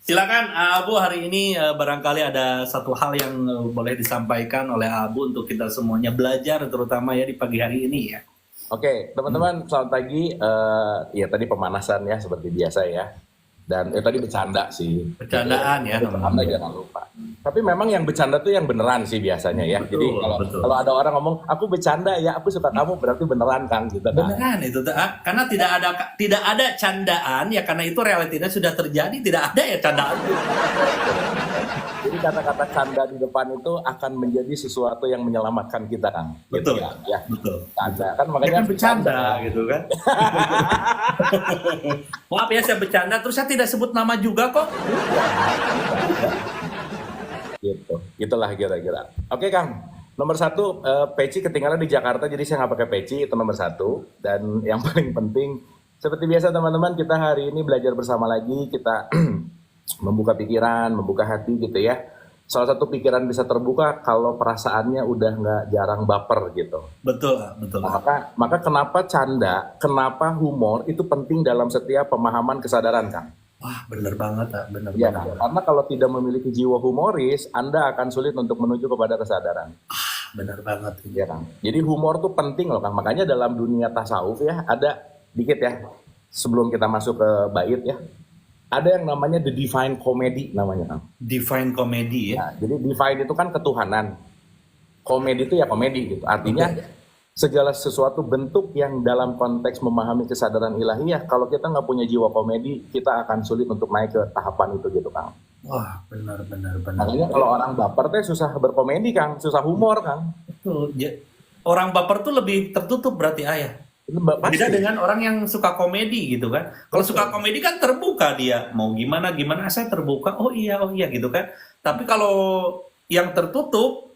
Silakan Abu, hari ini barangkali ada satu hal yang boleh disampaikan oleh Abu untuk kita semuanya belajar, terutama ya di pagi hari ini ya. Oke, Hmm. teman-teman, selamat pagi. Ya tadi pemanasan ya seperti biasa ya. Dan tadi bercanda sih, gitu ya. Bercandaan ya. Bercanda jangan lupa. Tapi memang yang bercanda tuh yang beneran sih biasanya ya. Jadi Betul, kalau betul. kalau ada orang ngomong aku bercanda ya, aku suka kamu berarti beneran kan gitu kan. Beneran itu, karena tidak ada candaan ya, karena itu realitinya sudah terjadi, tidak ada ya candaan. Jadi kata-kata canda di depan itu akan menjadi sesuatu yang menyelamatkan kita kan, gitu Betul, kan ya. betul, betul. Canda kan Ya makanya kan harus bercanda bercanda. gitu kan. Maaf ya saya bercanda, terus saya tidak sebut nama juga kok. Gitu, itulah kira-kira. Oke Kang, nomor satu, peci ketinggalan di Jakarta, jadi saya nggak pakai peci, itu nomor satu. Dan yang paling penting, seperti biasa teman-teman, kita hari ini belajar bersama lagi, kita membuka pikiran, membuka hati gitu ya. Salah satu pikiran bisa terbuka kalau perasaannya udah nggak jarang baper gitu. Betul, betul. Nah, maka kenapa canda, kenapa humor itu penting dalam setiap pemahaman kesadaran Kang? Wah, bener banget, bener Ya, banget. karena kalau tidak memiliki jiwa humoris, Anda akan sulit untuk menuju kepada kesadaran. Bener banget ini. Ya kan? Jadi humor tuh penting loh Kang. Makanya dalam dunia tasawuf ya, ada dikit ya, sebelum kita masuk ke bait ya, ada yang namanya the divine comedy namanya Kang. Divine comedy ya. Nah, jadi divine itu kan ketuhanan, komedi itu ya komedi gitu. Artinya Oke. segala sesuatu bentuk yang dalam konteks memahami kesadaran ilahiyah, kalau kita nggak punya jiwa komedi, kita akan sulit untuk naik ke tahapan itu gitu Kang. Wah, benar, benar, benar. Makanya kalau orang baper teh susah berkomedi Kang, susah humor Kang. Betul. Orang baper tuh lebih tertutup berarti ayah. Itu Beda pasti. dengan orang yang suka komedi gitu kan. Kalau suka Betul. komedi kan terbuka dia. Mau gimana gimana saya terbuka. Oh iya gitu kan. Tapi kalau yang tertutup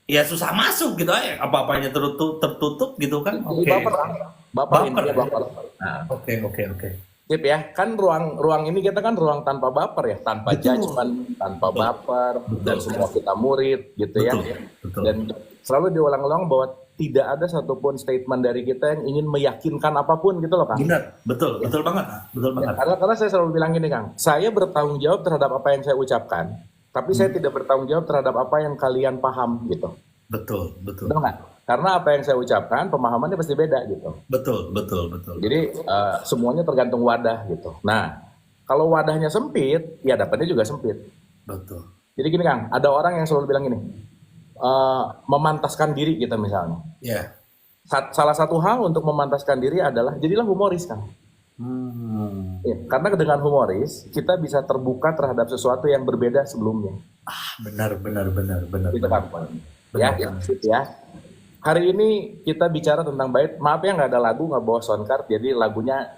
ya susah masuk gitu aja. Apa-apanya tertutup gitu kan. Jadi Oke. baper Kang. Baper Baper intinya ya. baper. Nah, Oke. tip ya, kan ruang ini kita kan ruang tanpa baper ya, tanpa Betul. judgement, tanpa Betul. baper, dan Betul. semua kita murid gitu ya. Betul. Betul. Dan selalu diulang-ulang bahwa tidak ada satupun statement dari kita yang ingin meyakinkan apapun gitu loh Kang. Benar. Betul. Ya. Betul banget. Betul Ya, banget. karena saya selalu bilang gini Kang, saya bertanggung jawab terhadap apa yang saya ucapkan, tapi saya tidak bertanggung jawab terhadap apa yang kalian paham gitu. Betul. Betul. Betul nggak? Karena apa yang saya ucapkan, pemahamannya pasti beda gitu. Betul. Jadi semuanya tergantung wadah gitu. Nah, kalau wadahnya sempit, ya dapatnya juga sempit. Betul. Jadi gini Kang, ada orang yang selalu bilang gini, memantaskan diri kita misalnya. Ya. Salah satu hal untuk memantaskan diri adalah jadilah humoris Kang. Ya, karena dengan humoris kita bisa terbuka terhadap sesuatu yang berbeda sebelumnya. Benar. Itu Kang. Ya, gitu ya. Hari ini kita bicara tentang bait. Maaf ya nggak ada lagu, nggak bawa soundcard, jadi lagunya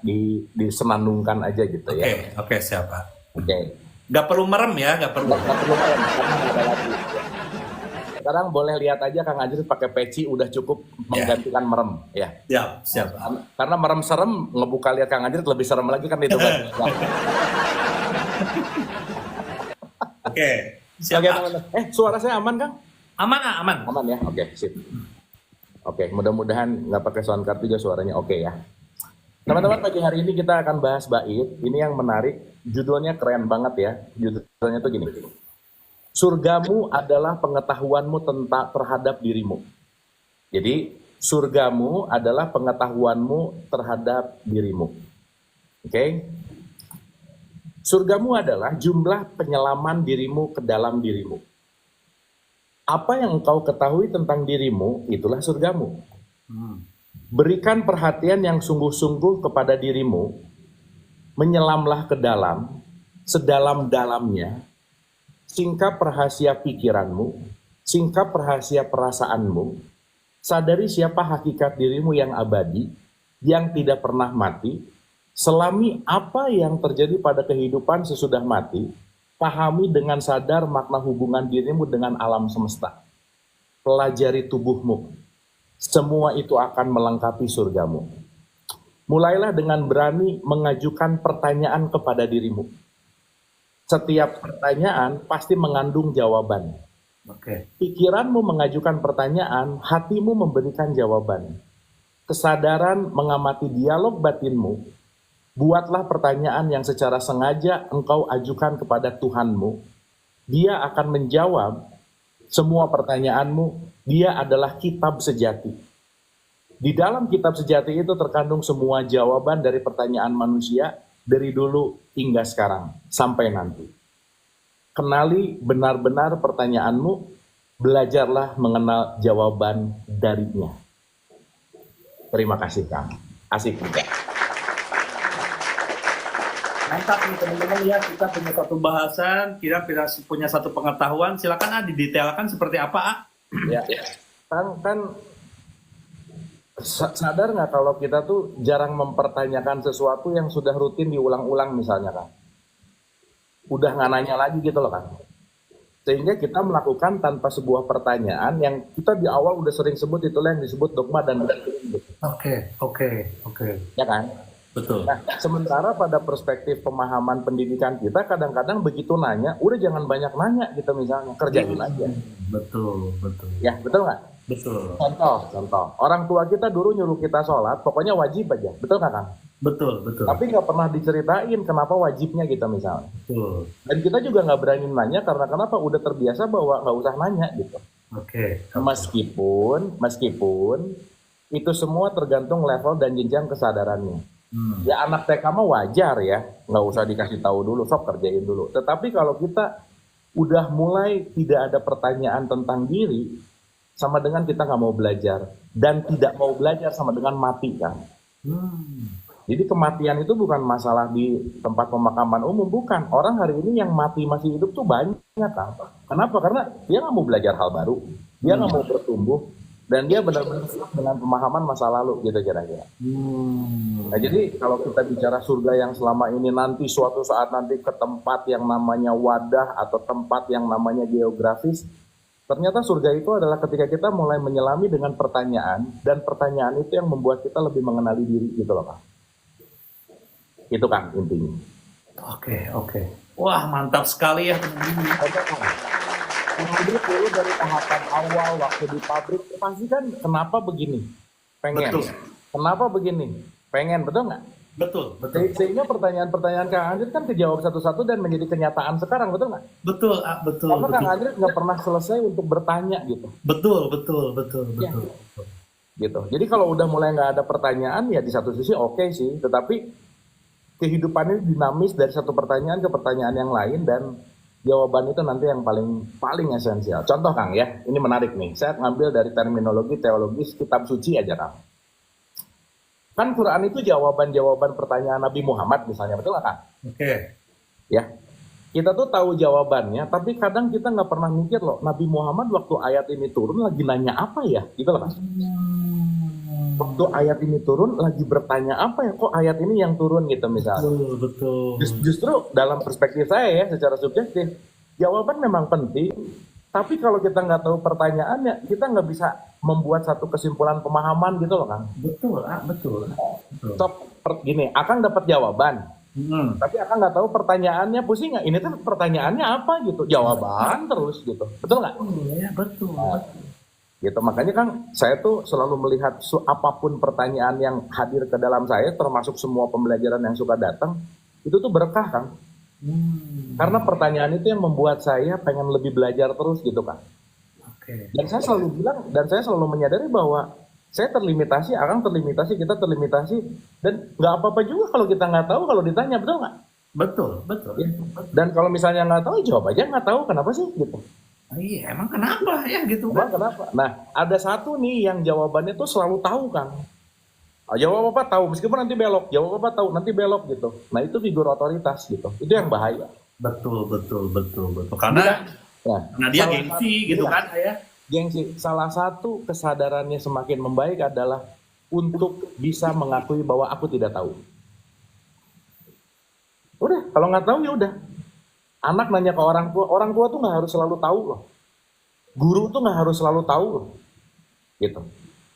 disenandungkan aja gitu ya. Oke, siapa? Oke. Gak perlu merem ya, gak perlu. Nggak perlu main, karena nggak ada lagu. Sekarang boleh lihat aja Kang Ajris pakai peci udah cukup menggantikan merem ya. Siap. Karena merem serem, ngebuka lihat Kang Ajris lebih serem lagi kan itu kan. Oke, siap. Oke, teman-teman. Suara saya aman Kang? Aman. Aman ya. Oke, sip. Oke, mudah-mudahan nggak pakai soundcard juga suaranya oke ya. Teman-teman, pagi hari ini kita akan bahas bait. Ini yang menarik, judulnya keren banget ya. Judulnya tuh gini. Surgamu adalah pengetahuanmu tentang terhadap dirimu. Jadi, surgamu adalah pengetahuanmu terhadap dirimu. Oke? Surgamu adalah jumlah penyelaman dirimu ke dalam dirimu. Apa yang engkau ketahui tentang dirimu, itulah surgamu. Berikan perhatian yang sungguh-sungguh kepada dirimu, menyelamlah ke dalam, sedalam-dalamnya, singkap rahasia pikiranmu, singkap rahasia perasaanmu, sadari siapa hakikat dirimu yang abadi, yang tidak pernah mati, selami apa yang terjadi pada kehidupan sesudah mati, pahami dengan sadar makna hubungan dirimu dengan alam semesta. Pelajari tubuhmu. Semua itu akan melengkapi surgamu. Mulailah dengan berani mengajukan pertanyaan kepada dirimu. Setiap pertanyaan pasti mengandung jawaban. Oke. Pikiranmu mengajukan pertanyaan, hatimu memberikan jawaban. Kesadaran mengamati dialog batinmu, buatlah pertanyaan yang secara sengaja engkau ajukan kepada Tuhanmu. Dia akan menjawab semua pertanyaanmu. Dia adalah kitab sejati. Di dalam kitab sejati itu terkandung semua jawaban dari pertanyaan manusia dari dulu hingga sekarang sampai nanti. Kenali benar-benar pertanyaanmu, belajarlah mengenal jawaban darinya. Terima kasih, Kang. Asik juga. Mantap nih teman-teman ya, kita punya satu bahasan, kita punya satu pengetahuan. Silakan didetailkan seperti apa, Ya. Kan sadar nggak kalau kita tuh jarang mempertanyakan sesuatu yang sudah rutin diulang-ulang misalnya, Kang. Udah nggak nanya lagi gitu loh, Kang. Sehingga kita melakukan tanpa sebuah pertanyaan yang kita di awal udah sering sebut, itulah yang disebut dogma dan doktrin gitu. Oke. Ya kan? Betul. Nah, sementara pada perspektif pemahaman pendidikan kita kadang-kadang begitu nanya, udah jangan banyak nanya gitu misalnya, kerjain aja. Betul. Ya, betul nggak? Betul. Contoh. Orang tua kita dulu nyuruh kita sholat, pokoknya wajib aja. Betul nggak, Kang? Betul. Tapi nggak pernah diceritain kenapa wajibnya gitu misalnya. Betul. Dan kita juga nggak berani nanya karena kenapa? Udah terbiasa bahwa nggak usah nanya gitu. Oke. Meskipun itu semua tergantung level dan jenjang kesadarannya. Ya anak TK mah wajar ya, nggak usah dikasih tahu dulu, sok kerjain dulu. Tetapi kalau kita udah mulai tidak ada pertanyaan tentang diri, sama dengan kita nggak mau belajar. Dan tidak mau belajar sama dengan mati, kan. Jadi kematian itu bukan masalah di tempat pemakaman umum, bukan. Orang hari ini yang mati masih hidup tuh banyak, kan. Kenapa? Karena dia nggak mau belajar hal baru, dia nggak mau bertumbuh, dan dia benar-benar siap dengan pemahaman masa lalu, gitu kira-kira. Nah, jadi kalau kita bicara surga yang selama ini nanti suatu saat nanti ke tempat yang namanya wadah atau tempat yang namanya geografis, ternyata surga itu adalah ketika kita mulai menyelami dengan pertanyaan, dan pertanyaan itu yang membuat kita lebih mengenali diri, gitu loh, Kang. Itu, Kang, intinya. Oke. Wah, mantap sekali ya teman-teman. Pabrik dulu dari tahapan awal waktu di pabrik pasti kan kenapa begini pengen, Betul. kenapa begini pengen, betul nggak? Betul. Sehingga pertanyaan-pertanyaan Kang Andri kan kejawab satu-satu dan menjadi kenyataan sekarang, betul nggak? Betul. Karena Kang Andri nggak pernah selesai untuk bertanya gitu. Betul. Ya. Gitu. Jadi kalau udah mulai nggak ada pertanyaan ya di satu sisi oke sih, tetapi kehidupan ini dinamis dari satu pertanyaan ke pertanyaan yang lain dan jawaban itu nanti yang paling esensial. Contoh, Kang, ya, ini menarik nih. Saya ngambil dari terminologi teologis kitab suci aja, Kang. Kan Quran itu jawaban-jawaban pertanyaan Nabi Muhammad misalnya, betul nggak, Kang? Oke. Ya, kita tuh tahu jawabannya, tapi kadang kita nggak pernah mikir loh, Nabi Muhammad waktu ayat ini turun lagi nanya apa ya, gitu loh, Kang. Waktu ayat ini turun lagi bertanya apa ya, kok ayat ini yang turun gitu misalnya. Betul. Justru dalam perspektif saya ya, secara subjektif, jawaban memang penting, tapi kalau kita nggak tahu pertanyaannya, kita nggak bisa membuat satu kesimpulan pemahaman gitu loh, Kang. Betul. Gini, Akang dapat jawaban, tapi Akang nggak tahu pertanyaannya, pusing nggak? Ini tuh pertanyaannya apa gitu? Jawaban terus gitu, betul nggak? Iya, betul. Gitu, makanya Kang, saya tuh selalu melihat apapun pertanyaan yang hadir ke dalam saya, termasuk semua pembelajaran yang suka datang, itu tuh berkah, Kang. Karena pertanyaan itu yang membuat saya pengen lebih belajar terus gitu, Kang. Dan saya selalu bilang, dan saya selalu menyadari bahwa saya terlimitasi, Akang terlimitasi, kita terlimitasi, dan nggak apa-apa juga kalau kita nggak tahu kalau ditanya, betul nggak? Betul. Ya. Dan kalau misalnya nggak tahu, jawab aja nggak tahu, kenapa sih gitu. Iya, emang kenapa ya gitu kan? Kenapa? Nah, ada satu nih yang jawabannya tuh selalu tahu, Kang. Jawab apa tahu, meskipun nanti belok. Jawab apa tahu, nanti belok gitu. Nah, itu figur otoritas gitu. Itu yang bahaya. Betul. Karena dia gengsi gitu kan, ya. Gengsi. Salah satu kesadarannya semakin membaik adalah untuk bisa mengakui bahwa aku tidak tahu. Udah, kalau nggak tahu ya udah. Anak nanya ke orang tua tuh nggak harus selalu tahu loh. Guru tuh nggak harus selalu tahu loh. Gitu.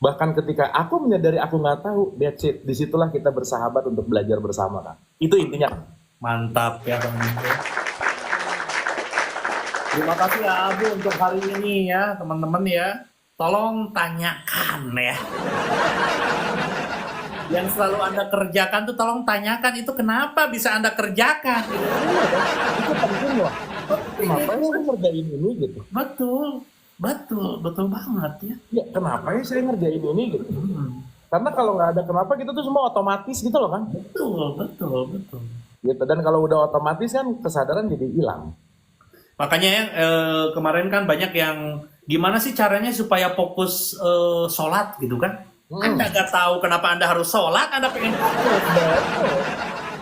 Bahkan ketika aku menyadari aku nggak tahu, that's it. Disitulah kita bersahabat untuk belajar bersama, Kang. Itu intinya. Mantap ya, Bang. Terima kasih ya Abu untuk hari ini ya, teman-teman ya. Tolong tanyakan ya. Yang selalu Anda kerjakan tuh tolong tanyakan itu kenapa bisa Anda kerjakan. Gitu. Itu penting loh. Kenapa ya saya ngerjain ini gitu? Betul banget ya. Ya kenapa ya saya ngerjain ini gitu? Hmm. Karena kalau nggak ada kenapa kita tuh semua otomatis gitu loh kan? Betul. Gitu. Dan kalau udah otomatis kan kesadaran jadi hilang. Makanya ya kemarin kan banyak yang gimana sih caranya supaya fokus sholat gitu kan? Anda nggak tahu kenapa Anda harus sholat, Anda pengen fokus.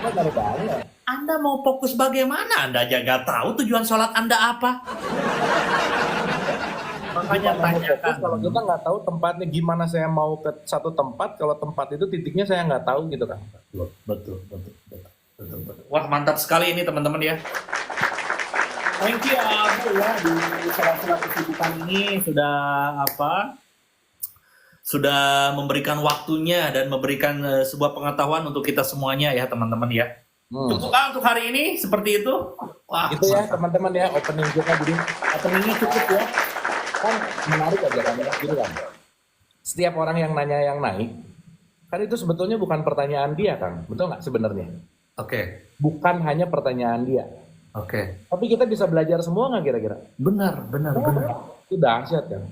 Betul banget. Anda mau fokus bagaimana? Anda aja nggak tahu tujuan sholat Anda apa. Makanya Gimana mau fokus tanyakan. kalau kita nggak tahu tempatnya, gimana saya mau ke satu tempat kalau tempat itu titiknya saya nggak tahu gitu kan. Betul. Wah mantap sekali ini teman-teman ya. Thank you Abu ya di sela-sela kesibukan ini sudah memberikan waktunya dan memberikan sebuah pengetahuan untuk kita semuanya ya teman-teman ya. Cukup untuk hari ini seperti itu. Wah, Itu ya teman-teman ya opening kita, jadi openingnya cukup ya. kan menarik aja kan gitu kan. Setiap orang yang nanya yang naik kan itu sebetulnya bukan pertanyaan dia kan, betul nggak sebenarnya? Oke. Bukan hanya pertanyaan dia, tapi kita bisa belajar semua nggak kira-kira? Benar. Itu dahsyat kan,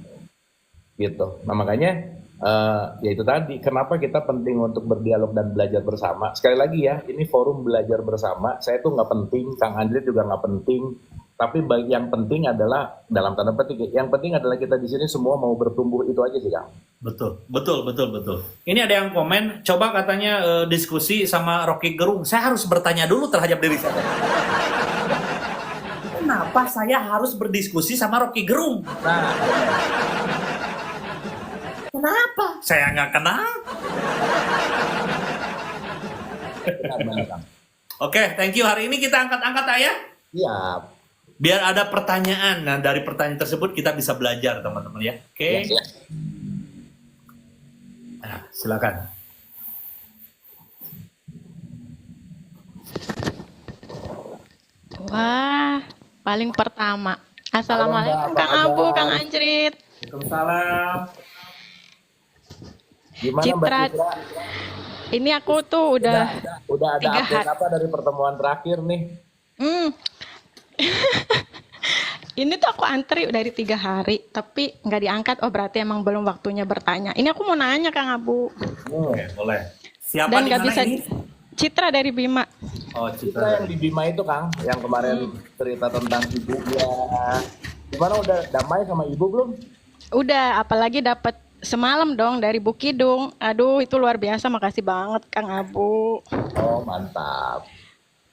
gitu. Nah makanya ya itu tadi kenapa kita penting untuk berdialog dan belajar bersama. Sekali lagi ya, ini forum belajar bersama. Saya tuh nggak penting, Kang Andre juga nggak penting. Tapi yang penting adalah dalam tanda petik, yang penting adalah kita di sini semua mau bertumbuh, itu aja sih Kang. Betul. Ini ada yang komen, coba katanya diskusi sama Rocky Gerung. Saya harus bertanya dulu terhadap diri saya. Kenapa saya harus berdiskusi sama Rocky Gerung? Nah, Kenapa? Saya nggak kenal. benar banget Kang. Oke, thank you. Hari ini kita angkat-angkat ya. Siap. Biar ada pertanyaan. Nah, dari pertanyaan tersebut kita bisa belajar, teman-teman ya. Oke. Siap. Nah, silakan. Wah, paling pertama. Assalamualaikum Halo, Mbak. Kang Apa Abu, kabar? Kang Anjrit. Waalaikumsalam. Gimana Mbak Citra. Citra? Ini aku tuh udah Udah ada 3 update hari. apa dari pertemuan terakhir nih? Hmm. Ini tuh aku antri dari 3 hari, tapi nggak diangkat. Oh berarti emang belum waktunya bertanya. Ini aku mau nanya Kang Abu. Oke, boleh. Siapa Dan di nggak mana bisa. ini? Citra dari Bima. Oh, Kita Citra. yang di Bima itu Kang, yang kemarin cerita tentang ibunya. Gimana, udah damai sama ibu belum? Udah, apalagi dapat semalam dong dari Bukidung. Aduh, itu luar biasa. Makasih banget Kang Abu. Oh mantap.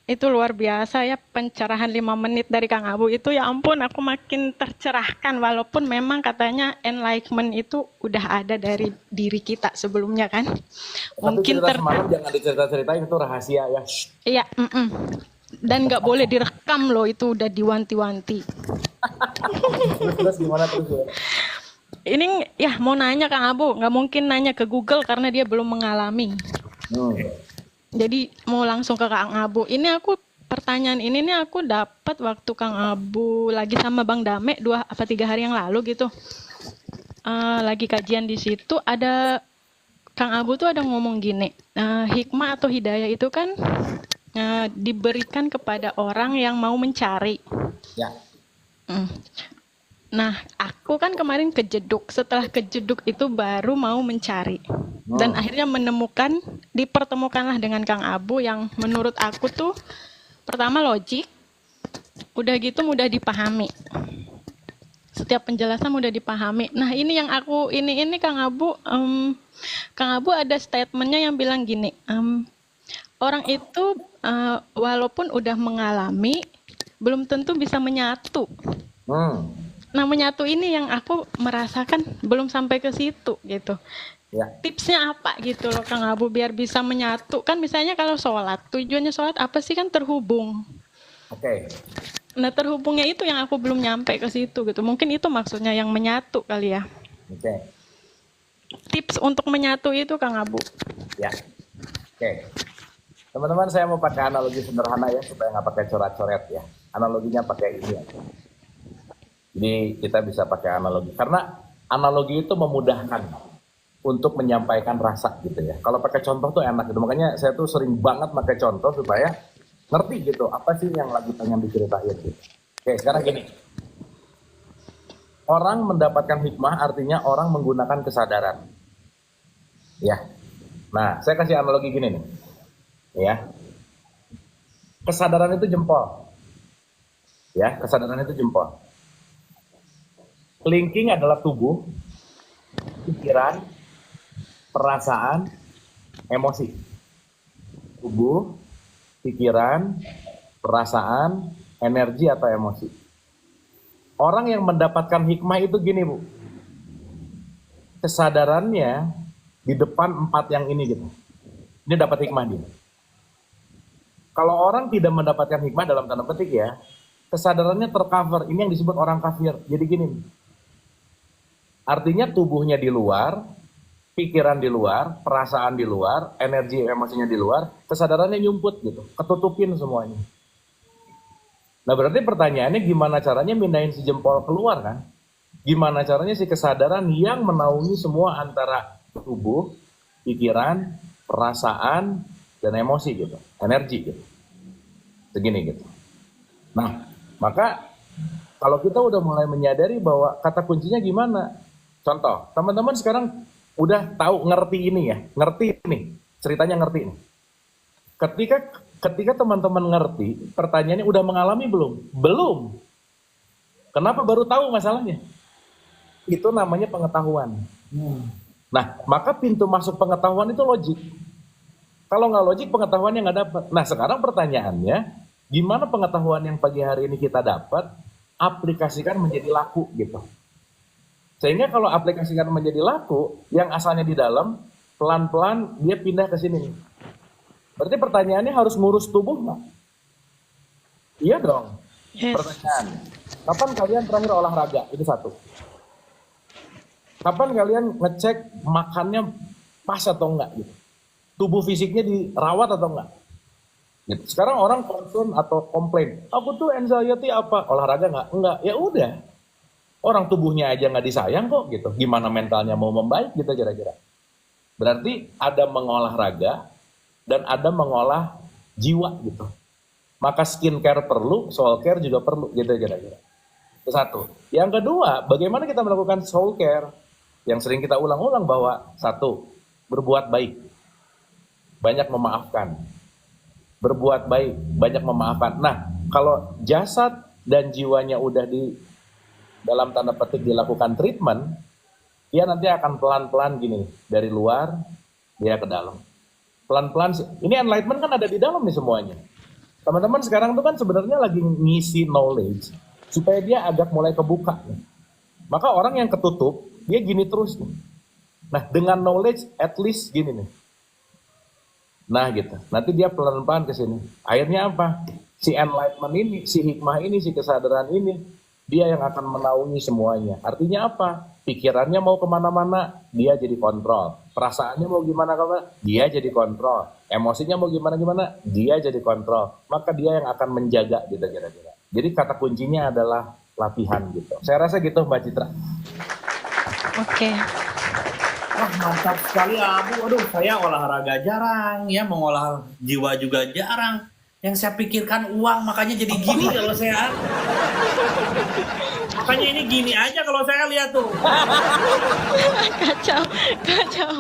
Itu luar biasa ya, pencerahan 5 menit dari Kang Abu itu, ya ampun, aku makin tercerahkan. Walaupun memang katanya enlightenment itu udah ada dari diri kita sebelumnya kan. Tapi Mungkin cerita semalam jangan dicerita-ceritain, itu rahasia ya. Shh. Iya, dan nggak boleh direkam loh, itu udah diwanti-wanti. Terus gimana terus ya? Ini ya mau nanya Kang Abu, nggak mungkin nanya ke Google karena dia belum mengalami. Jadi mau langsung ke Kang Abu. Ini aku pertanyaan ini nih aku dapat waktu Kang Abu lagi sama Bang Dame 2 atau 3 hari yang lalu gitu. Lagi kajian di situ, ada Kang Abu tuh ada ngomong gini, hikmah atau hidayah itu kan diberikan kepada orang yang mau mencari. Ya. Nah, aku kan kemarin kejeduk. Setelah kejeduk itu baru mau mencari. Dan akhirnya dipertemukanlah dengan Kang Abu yang menurut aku tuh pertama logik, udah gitu mudah dipahami. Setiap penjelasan mudah dipahami. Nah, ini yang aku ini Kang Abu ada statementnya yang bilang gini, orang itu walaupun udah mengalami belum tentu bisa menyatu. Nah, menyatu ini yang aku merasakan belum sampai ke situ gitu. Ya. Tipsnya apa gitu loh Kang Abu biar bisa menyatu? Kan misalnya kalau sholat, tujuannya sholat apa sih, kan terhubung. Oke. Nah, terhubungnya itu yang aku belum nyampe ke situ gitu. Mungkin itu maksudnya yang menyatu kali ya. Oke. Tips untuk menyatu itu Kang Abu. Ya. Oke. Teman-teman, saya mau pakai analogi sederhana ya supaya nggak pakai coret-coret ya. Analoginya pakai ini ya. Jadi kita bisa pakai analogi karena analogi itu memudahkan. untuk menyampaikan rasa gitu ya. Kalau pakai contoh tuh enak gitu. Makanya saya tuh sering banget pakai contoh supaya ngerti gitu apa sih yang lagi pengen diceritain gitu. Oke, sekarang gini. Orang mendapatkan hikmah artinya orang menggunakan kesadaran. Ya. Nah, saya kasih analogi gini nih. Ya. Kesadaran itu jempol. Ya, kesadaran itu jempol. Kelingking adalah tubuh, pikiran, perasaan, emosi. Tubuh, pikiran, perasaan, energi atau emosi. Orang yang mendapatkan hikmah itu gini, Bu. Kesadarannya di depan 4 yang ini gitu. Ini dapat hikmah dia. Kalau orang tidak mendapatkan hikmah dalam tanda petik ya, kesadarannya tercover. Ini yang disebut orang kafir. Jadi gini. Artinya tubuhnya di luar, pikiran di luar, perasaan di luar, energi emosinya di luar, kesadarannya nyumput gitu, ketutupin semuanya. Nah berarti pertanyaannya gimana caranya mindahin si jempol keluar kan? Gimana caranya si kesadaran yang menaungi semua antara tubuh, pikiran, perasaan, dan emosi gitu, energi gitu. Segini gitu. Nah, maka kalau kita udah mulai menyadari bahwa kata kuncinya gimana? Contoh, teman-teman sekarang udah tahu ngerti ini ya, ngerti nih, ceritanya ngerti nih. Ketika teman-teman ngerti, pertanyaannya udah mengalami belum? Belum. Kenapa baru tahu masalahnya? Itu namanya pengetahuan. Nah, maka pintu masuk pengetahuan itu logik. Kalau nggak logik, pengetahuannya nggak dapat. Nah, sekarang pertanyaannya, gimana pengetahuan yang pagi hari ini kita dapat, aplikasikan menjadi laku gitu. Sehingga kalau aplikasikan menjadi laku, yang asalnya di dalam, pelan-pelan dia pindah ke sini nih. Berarti pertanyaannya harus ngurus tubuh nggak? Iya dong. Yes. Pertanyaan, kapan kalian terakhir olahraga? Itu satu. Kapan kalian ngecek makannya pas atau enggak gitu? Tubuh fisiknya dirawat atau enggak? Gitu. Sekarang orang concern atau komplain, aku tuh anxiety apa? Olahraga nggak? Enggak. Ya udah. Orang tubuhnya aja nggak disayang kok gitu. Gimana mentalnya mau membaik gitu kira-kira. Berarti ada mengolah raga dan ada mengolah jiwa gitu. Maka skincare perlu, soul care juga perlu gitu kira-kira. Itu satu. Yang kedua, bagaimana kita melakukan soul care? Yang sering kita ulang-ulang bahwa satu, berbuat baik. Banyak memaafkan. Berbuat baik, banyak memaafkan. Nah, kalau jasad dan jiwanya udah di dalam tanda petik dilakukan treatment, dia nanti akan pelan-pelan gini, dari luar dia ke dalam. Pelan-pelan, ini enlightenment kan ada di dalam nih semuanya. Teman-teman sekarang tuh kan sebenarnya lagi ngisi knowledge supaya dia agak mulai kebuka nih. Maka orang yang ketutup, dia gini terus nih. Nah, dengan knowledge at least gini nih. Nah gitu, nanti dia pelan-pelan ke sini. Akhirnya apa? Si enlightenment ini, si hikmah ini, si kesadaran ini, dia yang akan menaungi semuanya. Artinya apa? Pikirannya mau kemana-mana, dia jadi kontrol. Perasaannya mau gimana-gimana, dia jadi kontrol. Emosinya mau gimana-gimana, dia jadi kontrol. Maka dia yang akan menjaga gitu kira-kira. Jadi kata kuncinya adalah latihan gitu. Saya rasa gitu Mbak Citra. Oke. Wah mantap sekali Abu. Aduh saya olahraga jarang ya, mengolah jiwa juga jarang. Yang saya pikirkan uang, makanya jadi gini kalau saya. Makanya ini gini aja kalau saya lihat tuh. Kacau, kacau.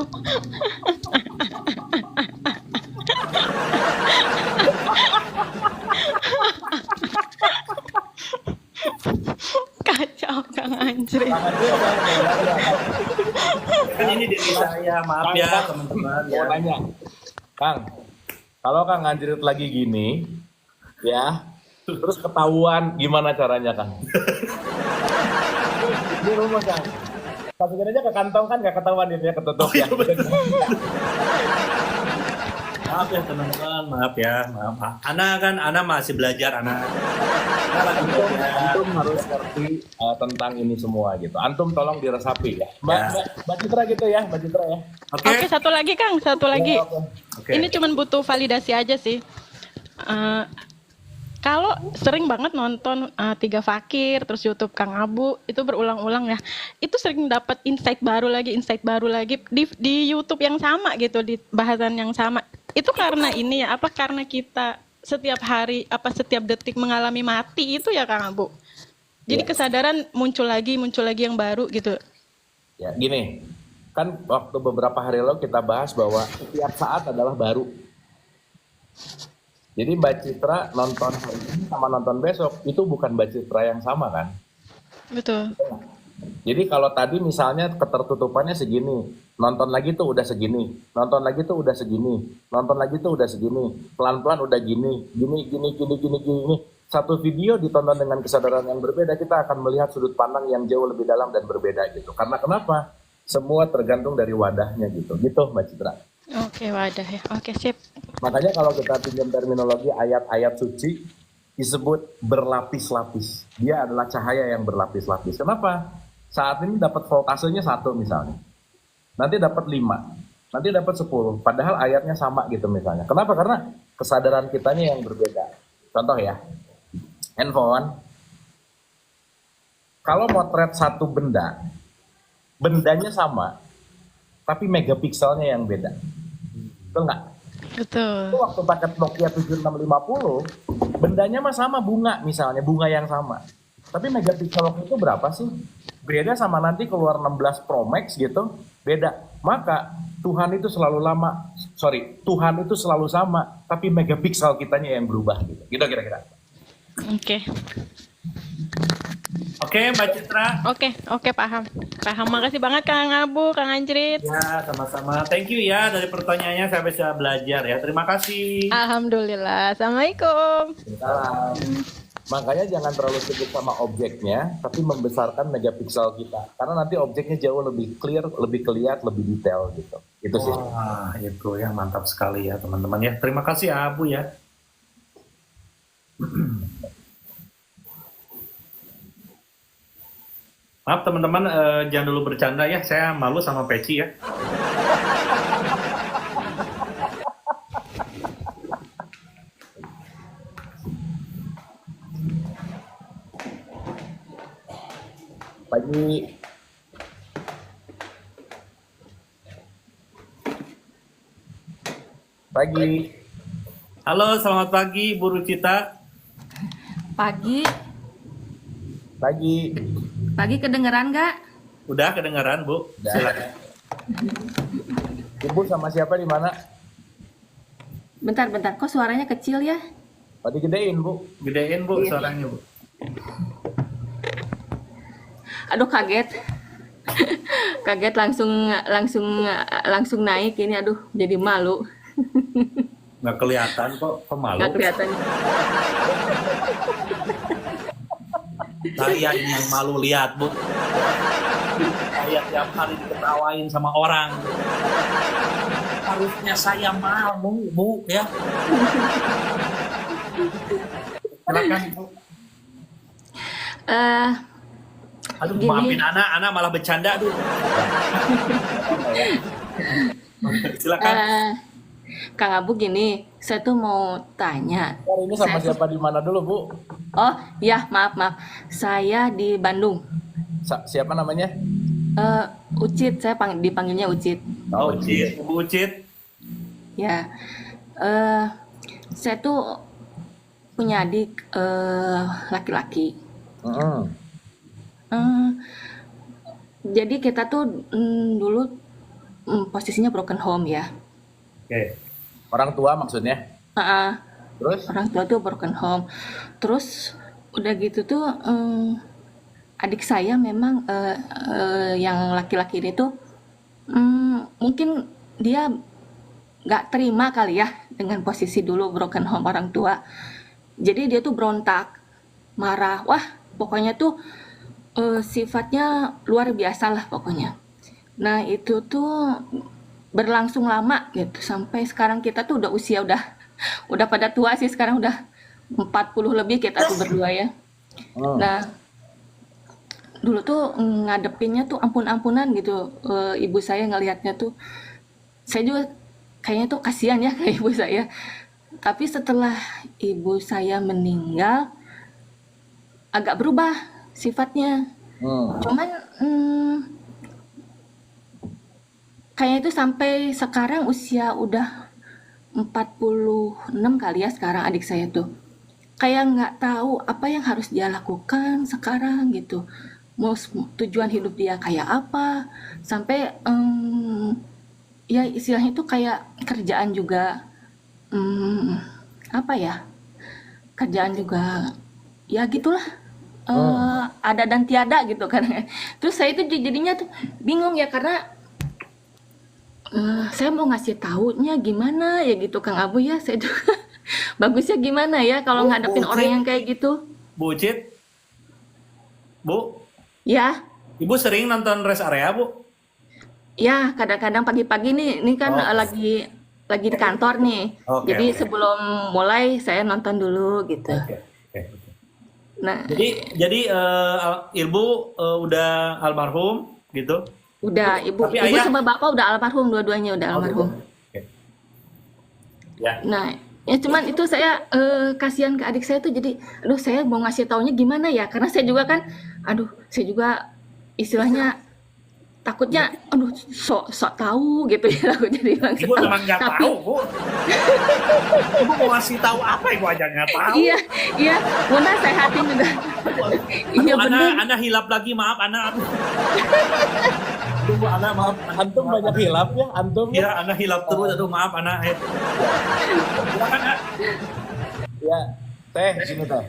Kacau, Kang Anjrit. Kan ini diri saya, maaf ya teman-teman. Mau nanya, Kang, kalau Kang Anjrit lagi gini, ya, terus ketahuan gimana caranya, Kang? Ini rumus, Kang. Masukin aja ke kantong kan nggak ketahuan dia ketutup ya. Maaf ya teman-teman, maaf ya, maaf. Ana masih belajar, Ana lagi belajar. Antum harus ngerti tentang ini semua gitu. Antum tolong diresapi ya. Mbak Citra gitu ya, Mbak Citra ya. Oke, satu lagi Kang, satu lagi. Ya, oke. Oke. Ini cuman butuh validasi aja sih. Kalau sering banget nonton Tiga Fakir, terus YouTube Kang Abu, itu berulang-ulang ya. Itu sering dapat insight baru lagi di YouTube yang sama gitu, di bahasan yang sama. Itu karena ini ya, apa karena kita setiap hari, apa setiap detik mengalami mati itu ya Kang Abu. Jadi Ya, kesadaran muncul lagi yang baru gitu. ya gini, kan waktu beberapa hari lalu kita bahas bahwa setiap saat adalah baru. Jadi Mbak Citra nonton hari ini sama nonton besok itu bukan Mbak Citra yang sama kan? Betul. Jadi kalau tadi misalnya ketertutupannya segini, nonton lagi tuh udah segini, nonton lagi tuh udah segini, nonton lagi tuh udah segini, pelan-pelan udah gini. Satu video ditonton dengan kesadaran yang berbeda, kita akan melihat sudut pandang yang jauh lebih dalam dan berbeda gitu. Karena kenapa? Semua tergantung dari wadahnya gitu. Gitu Mbak Citra. Oke, wadah ya. Oke, sip. Makanya kalau kita pinjam terminologi ayat-ayat suci disebut berlapis-lapis. Dia adalah cahaya yang berlapis-lapis. Kenapa? Saat ini dapat voltasenya 1 misalnya. Nanti dapat 5. Nanti dapat 10. Padahal ayatnya sama gitu misalnya. Kenapa? Karena kesadaran kitanya yang berbeda. Contoh ya. Handphone. Kalau motret satu benda, bendanya sama, tapi megapikselnya yang beda. Betul nggak? Betul. Itu waktu paket Nokia 7650, bendanya mah sama bunga misalnya, bunga yang sama. Tapi megapiksel waktu itu berapa sih? Beda sama nanti keluar 16 Pro Max gitu, beda. Maka Tuhan itu Tuhan itu selalu sama, tapi megapiksel kitanya yang berubah gitu. Gitu kira-kira. Oke. Oke, Mbak Citra. Oke, paham. Paham. Makasih banget Kang Abu, Kang Anjrit. Ya, sama-sama. Thank you ya dari pertanyaannya saya bisa belajar ya. Terima kasih. Alhamdulillah. Assalamualaikum. Salam. Makanya jangan terlalu sibuk sama objeknya, tapi membesarkan megapiksel kita. Karena nanti objeknya jauh lebih clear, lebih kelihatan, lebih detail gitu. Itu sih. Wah, itu ya mantap sekali ya teman-teman ya. Terima kasih ya Abu ya. Maaf teman-teman, jangan dulu bercanda ya. Saya malu sama Peci ya. Pagi. Pagi. Halo, selamat pagi Bu Rucita. Pagi, Pagi. pagi kedengeran nggak? Udah kedengaran Bu? Udah. Silakan. Ibu sama siapa di mana? Bentar, kok suaranya kecil ya? Tadi gedein, Bu. Gedein Bu suaranya Bu. Aduh kaget, kaget langsung naik ini, aduh jadi malu, Nggak kelihatan kok, pemalu. nggak kelihatan. Saya yang malu lihat Bu. Saya tiap hari diketawain sama orang. Harusnya saya malu Bu ya. Silakan Bu. Eh, Aduh, Gini. maafin anak malah bercanda aduh. Silakan. Kang Abu gini, saya tuh mau tanya. Hari ini sama siapa di mana dulu, Bu? Oh ya, maaf, saya di Bandung. Siapa namanya? Ucit, saya dipanggilnya Ucit. Oh, Ucit, Bu Ucit. Ya, saya tuh punya adik laki-laki. Mm-mm. Jadi kita tuh dulu posisinya broken home ya. Oke. Orang tua maksudnya. Ah, Terus? orang tua tuh broken home. Terus udah gitu tuh adik saya memang yang laki-laki ini tuh mungkin dia nggak terima kali ya dengan posisi dulu broken home orang tua. Jadi dia tuh berontak, marah. Wah, pokoknya tuh sifatnya luar biasa lah pokoknya. Nah itu tuh berlangsung lama gitu sampai sekarang kita tuh udah pada tua sih, sekarang udah 40 lebih kita tuh berdua ya. Nah dulu tuh ngadepinnya tuh ampun-ampunan gitu. Ibu saya ngelihatnya tuh, saya juga kayaknya tuh kasihan ya ke ibu saya. tapi setelah ibu saya meninggal agak berubah sifatnya. Cuman kayaknya itu sampai sekarang usia udah 46 kali ya sekarang adik saya tuh. Kayak nggak tahu apa yang harus dia lakukan sekarang gitu. Mau tujuan hidup dia kayak apa. Sampai ya istilahnya itu kayak kerjaan juga apa ya? Kerjaan juga ya gitulah. Ada dan tiada gitu kan. Terus saya itu jadinya tuh bingung ya karena saya mau ngasih taunya gimana ya gitu Kang Abu ya. Saya juga bagusnya gimana ya kalau ngadepin orang yang kayak gitu. Bu Ucit, Bu, Ya, Ibu sering nonton rest area, Bu? ya kadang-kadang pagi-pagi nih, ini kan lagi di kantor nih. Oke, Jadi oke. sebelum mulai saya nonton dulu gitu. Oke. Nah, Jadi Ibu udah almarhum gitu? udah ibu Tapi ibu ayah, sama bapak udah almarhum, dua-duanya udah almarhum. Oke. Ya. Nah, ya cuman itu saya kasihan ke adik saya tuh jadi, aduh saya mau ngasih taunya gimana ya? Karena saya juga kan, aduh saya juga istilahnya takutnya, aduh sok tahu gitu ya takutnya dibilang Ibu sok tahu. memang nggak Tapi tahu, Bu. Ibu mau ngasih tahu apa? Ibu aja nggak tahu. iya, iya, mau nasehatin juga. Iya Aduh, bener. Ana hilap lagi, maaf, Ana. Tunggu, Ana, maaf. Antum banyak hilap ya, antum. Ya, Ana hilap terus. Aduh, maaf, Ana. Silakan, Ana. Ya, Teh, sini Teh.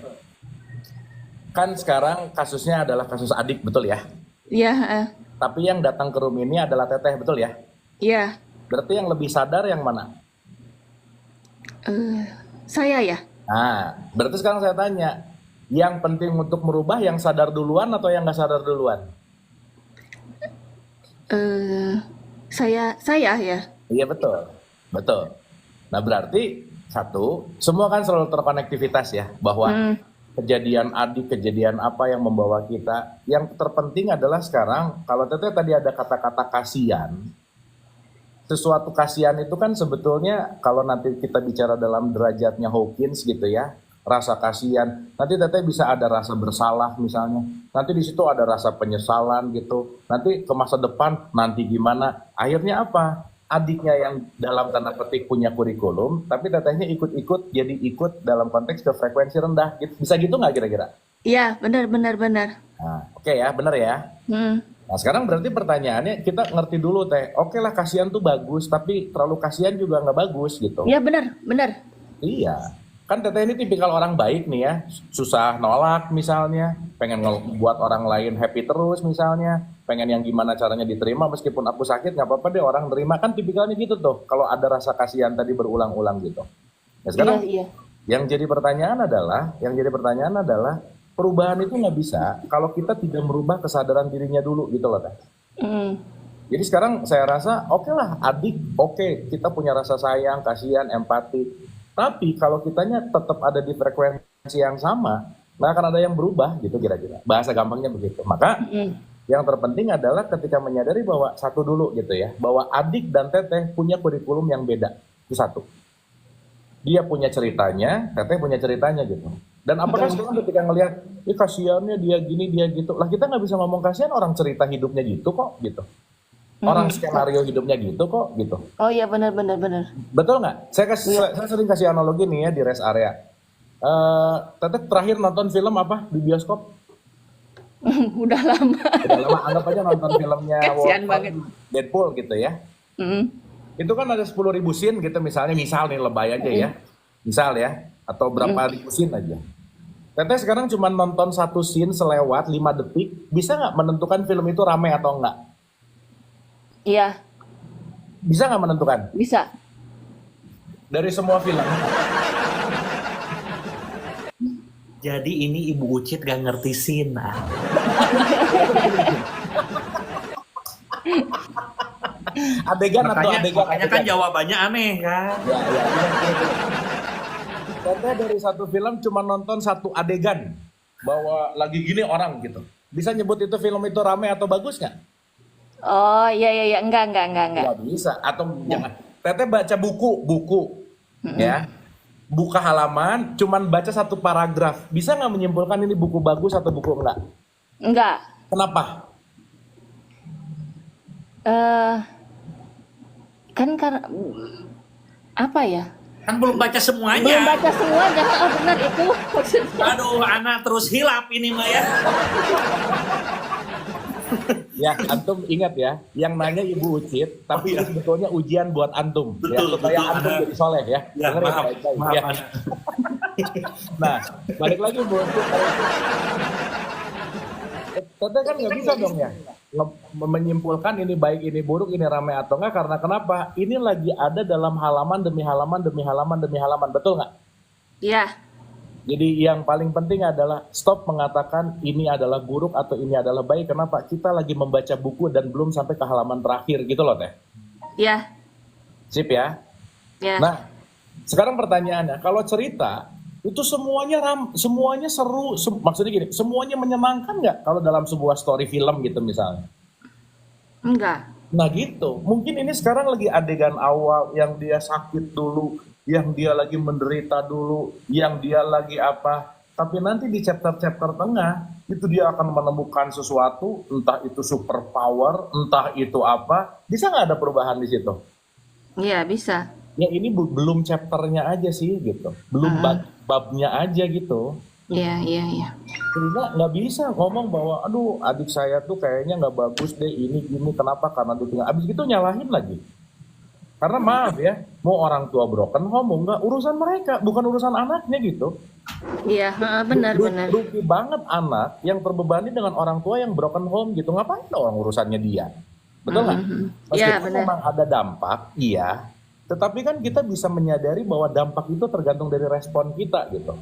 Kan sekarang kasusnya adalah kasus adik, betul ya? Iya, Tapi yang datang ke room ini adalah Teteh, betul ya? iya. Berarti yang lebih sadar yang mana? Saya ya. Nah, berarti sekarang saya tanya, yang penting untuk merubah yang sadar duluan atau yang nggak sadar duluan? Saya ya. Iya betul, betul. Nah berarti satu, semua kan selalu terkonektivitas ya, bahwa kejadian adik, kejadian apa yang membawa kita. Yang terpenting adalah sekarang, kalau Teteh tadi ada kata-kata kasihan, sesuatu kasihan itu kan sebetulnya kalau nanti kita bicara dalam derajatnya Hawkins gitu ya, rasa kasihan. Nanti Teteh bisa ada rasa bersalah misalnya. Nanti di situ ada rasa penyesalan gitu. Nanti ke masa depan nanti gimana? Akhirnya apa? Adiknya yang dalam tanda petik punya kurikulum, tapi Tetehnya ikut-ikut jadi ikut dalam konteks ke frekuensi rendah. Gitu. Bisa gitu nggak kira-kira? Iya, benar. Nah, oke ya, bener ya. Nah sekarang berarti pertanyaannya kita ngerti dulu Teh. Oke lah kasihan tuh bagus, tapi terlalu kasihan juga nggak bagus gitu. Iya, benar. Iya, kan Teteh ini tipikal orang baik nih ya, susah nolak misalnya, pengen buat orang lain happy terus misalnya, pengen yang gimana caranya diterima meskipun aku sakit nggak apa-apa deh orang terima, kan tipikalnya gitu tuh, kalau ada rasa kasihan tadi berulang-ulang gitu. Nah sekarang Iya. yang jadi pertanyaan adalah perubahan itu nggak bisa kalau kita tidak merubah kesadaran dirinya dulu gitu loh Teh. Jadi sekarang saya rasa oke lah adik, oke kita punya rasa sayang, kasihan, empati. Tapi kalau kitanya tetap ada di frekuensi yang sama, nggak akan ada yang berubah gitu kira-kira. Bahasa gampangnya begitu. Maka yang terpenting adalah ketika menyadari bahwa satu dulu gitu ya, bahwa adik dan Teteh punya kurikulum yang beda. Itu satu. Dia punya ceritanya, Teteh punya ceritanya gitu. Dan apakah sekarang ketika ngelihat, kasihannya dia gini, dia gitu. Lah kita nggak bisa ngomong kasihan orang cerita hidupnya gitu kok gitu. Orang skenario hidupnya gitu kok gitu. Oh iya, benar. Betul nggak? Saya sering kasih analogi nih ya di rest area. Teteh terakhir nonton film apa di bioskop? Udah lama. Udah lama, anggap aja nonton filmnya Kasihan banget. Deadpool gitu ya. Itu kan ada 10.000 scene gitu misal nih lebay aja ya. Misal ya, atau berapa ribu scene aja. Teteh sekarang cuma nonton satu scene selewat 5 detik, bisa nggak menentukan film itu ramai atau enggak? Iya, Bisa nggak menentukan? bisa. Dari semua film. Jadi ini Ibu Ucit gak ngerti Sina. Adegan atau adegan? Makanya kan jawabannya aneh kan. Ya. Teteh dari satu film cuma nonton satu adegan. Bahwa lagi gini orang gitu. Bisa nyebut itu film itu ramai atau bagus nggak? Oh iya, enggak. Nggak bisa. Atau jangan. Teteh baca buku ya. buka halaman, cuman baca satu paragraf, bisa nggak menyimpulkan ini buku bagus atau buku enggak? Enggak. Kenapa? Eh, kan karena apa ya? Kan belum baca Belum semuanya. baca semuanya. Oh, benar itu maksudnya. Aduh, anak terus hilap ini mah ya. Ya, antum ingat ya, yang nanya Ibu Ucit, tapi itu sebetulnya ujian buat antum, ya, Betul, supaya betul, antum Ana. jadi soleh ya. Ya, Dengerin maaf, baik-baik, maaf ya. anak. Nah, balik lagi Bu Ucit. Tete kan nggak bisa dong ya menyimpulkan ini baik, ini buruk, ini ramai atau enggak, karena kenapa? Ini lagi ada dalam halaman demi halaman demi halaman demi halaman, betul nggak? Iya. Jadi yang paling penting adalah stop mengatakan ini adalah buruk atau ini adalah baik. Kenapa? Kita lagi membaca buku dan belum sampai ke halaman terakhir gitu loh Teh. Iya. Sip ya. Iya. Nah, sekarang pertanyaannya, kalau cerita itu semuanya seru, maksudnya gini, semuanya menyenangkan nggak kalau dalam sebuah story film gitu misalnya? Enggak. Nah gitu, mungkin ini sekarang lagi adegan awal yang dia sakit dulu, yang dia lagi menderita dulu, yang dia lagi apa. Tapi nanti di chapter-chapter tengah, itu dia akan menemukan sesuatu, entah itu super power, entah itu apa. Bisa nggak ada perubahan di situ? Iya, bisa. Ya ini belum chapternya aja sih gitu, belum babnya aja gitu. Iya, iya, iya. Sehingga nggak bisa ngomong bahwa aduh adik saya tuh kayaknya nggak bagus deh ini gini, kenapa, karena ditinggal. Abis gitu nyalahin lagi. Karena maaf ya, mau orang tua broken home mau nggak, urusan mereka, bukan urusan anaknya gitu. Iya, benar, benar. Rugi banget anak yang terbebani dengan orang tua yang broken home gitu. Ngapain orang urusannya dia? Betul nggak? Iya, Meskipun benar. memang ada dampak, iya. Tetapi kan kita bisa menyadari bahwa dampak itu tergantung dari respon kita gitu.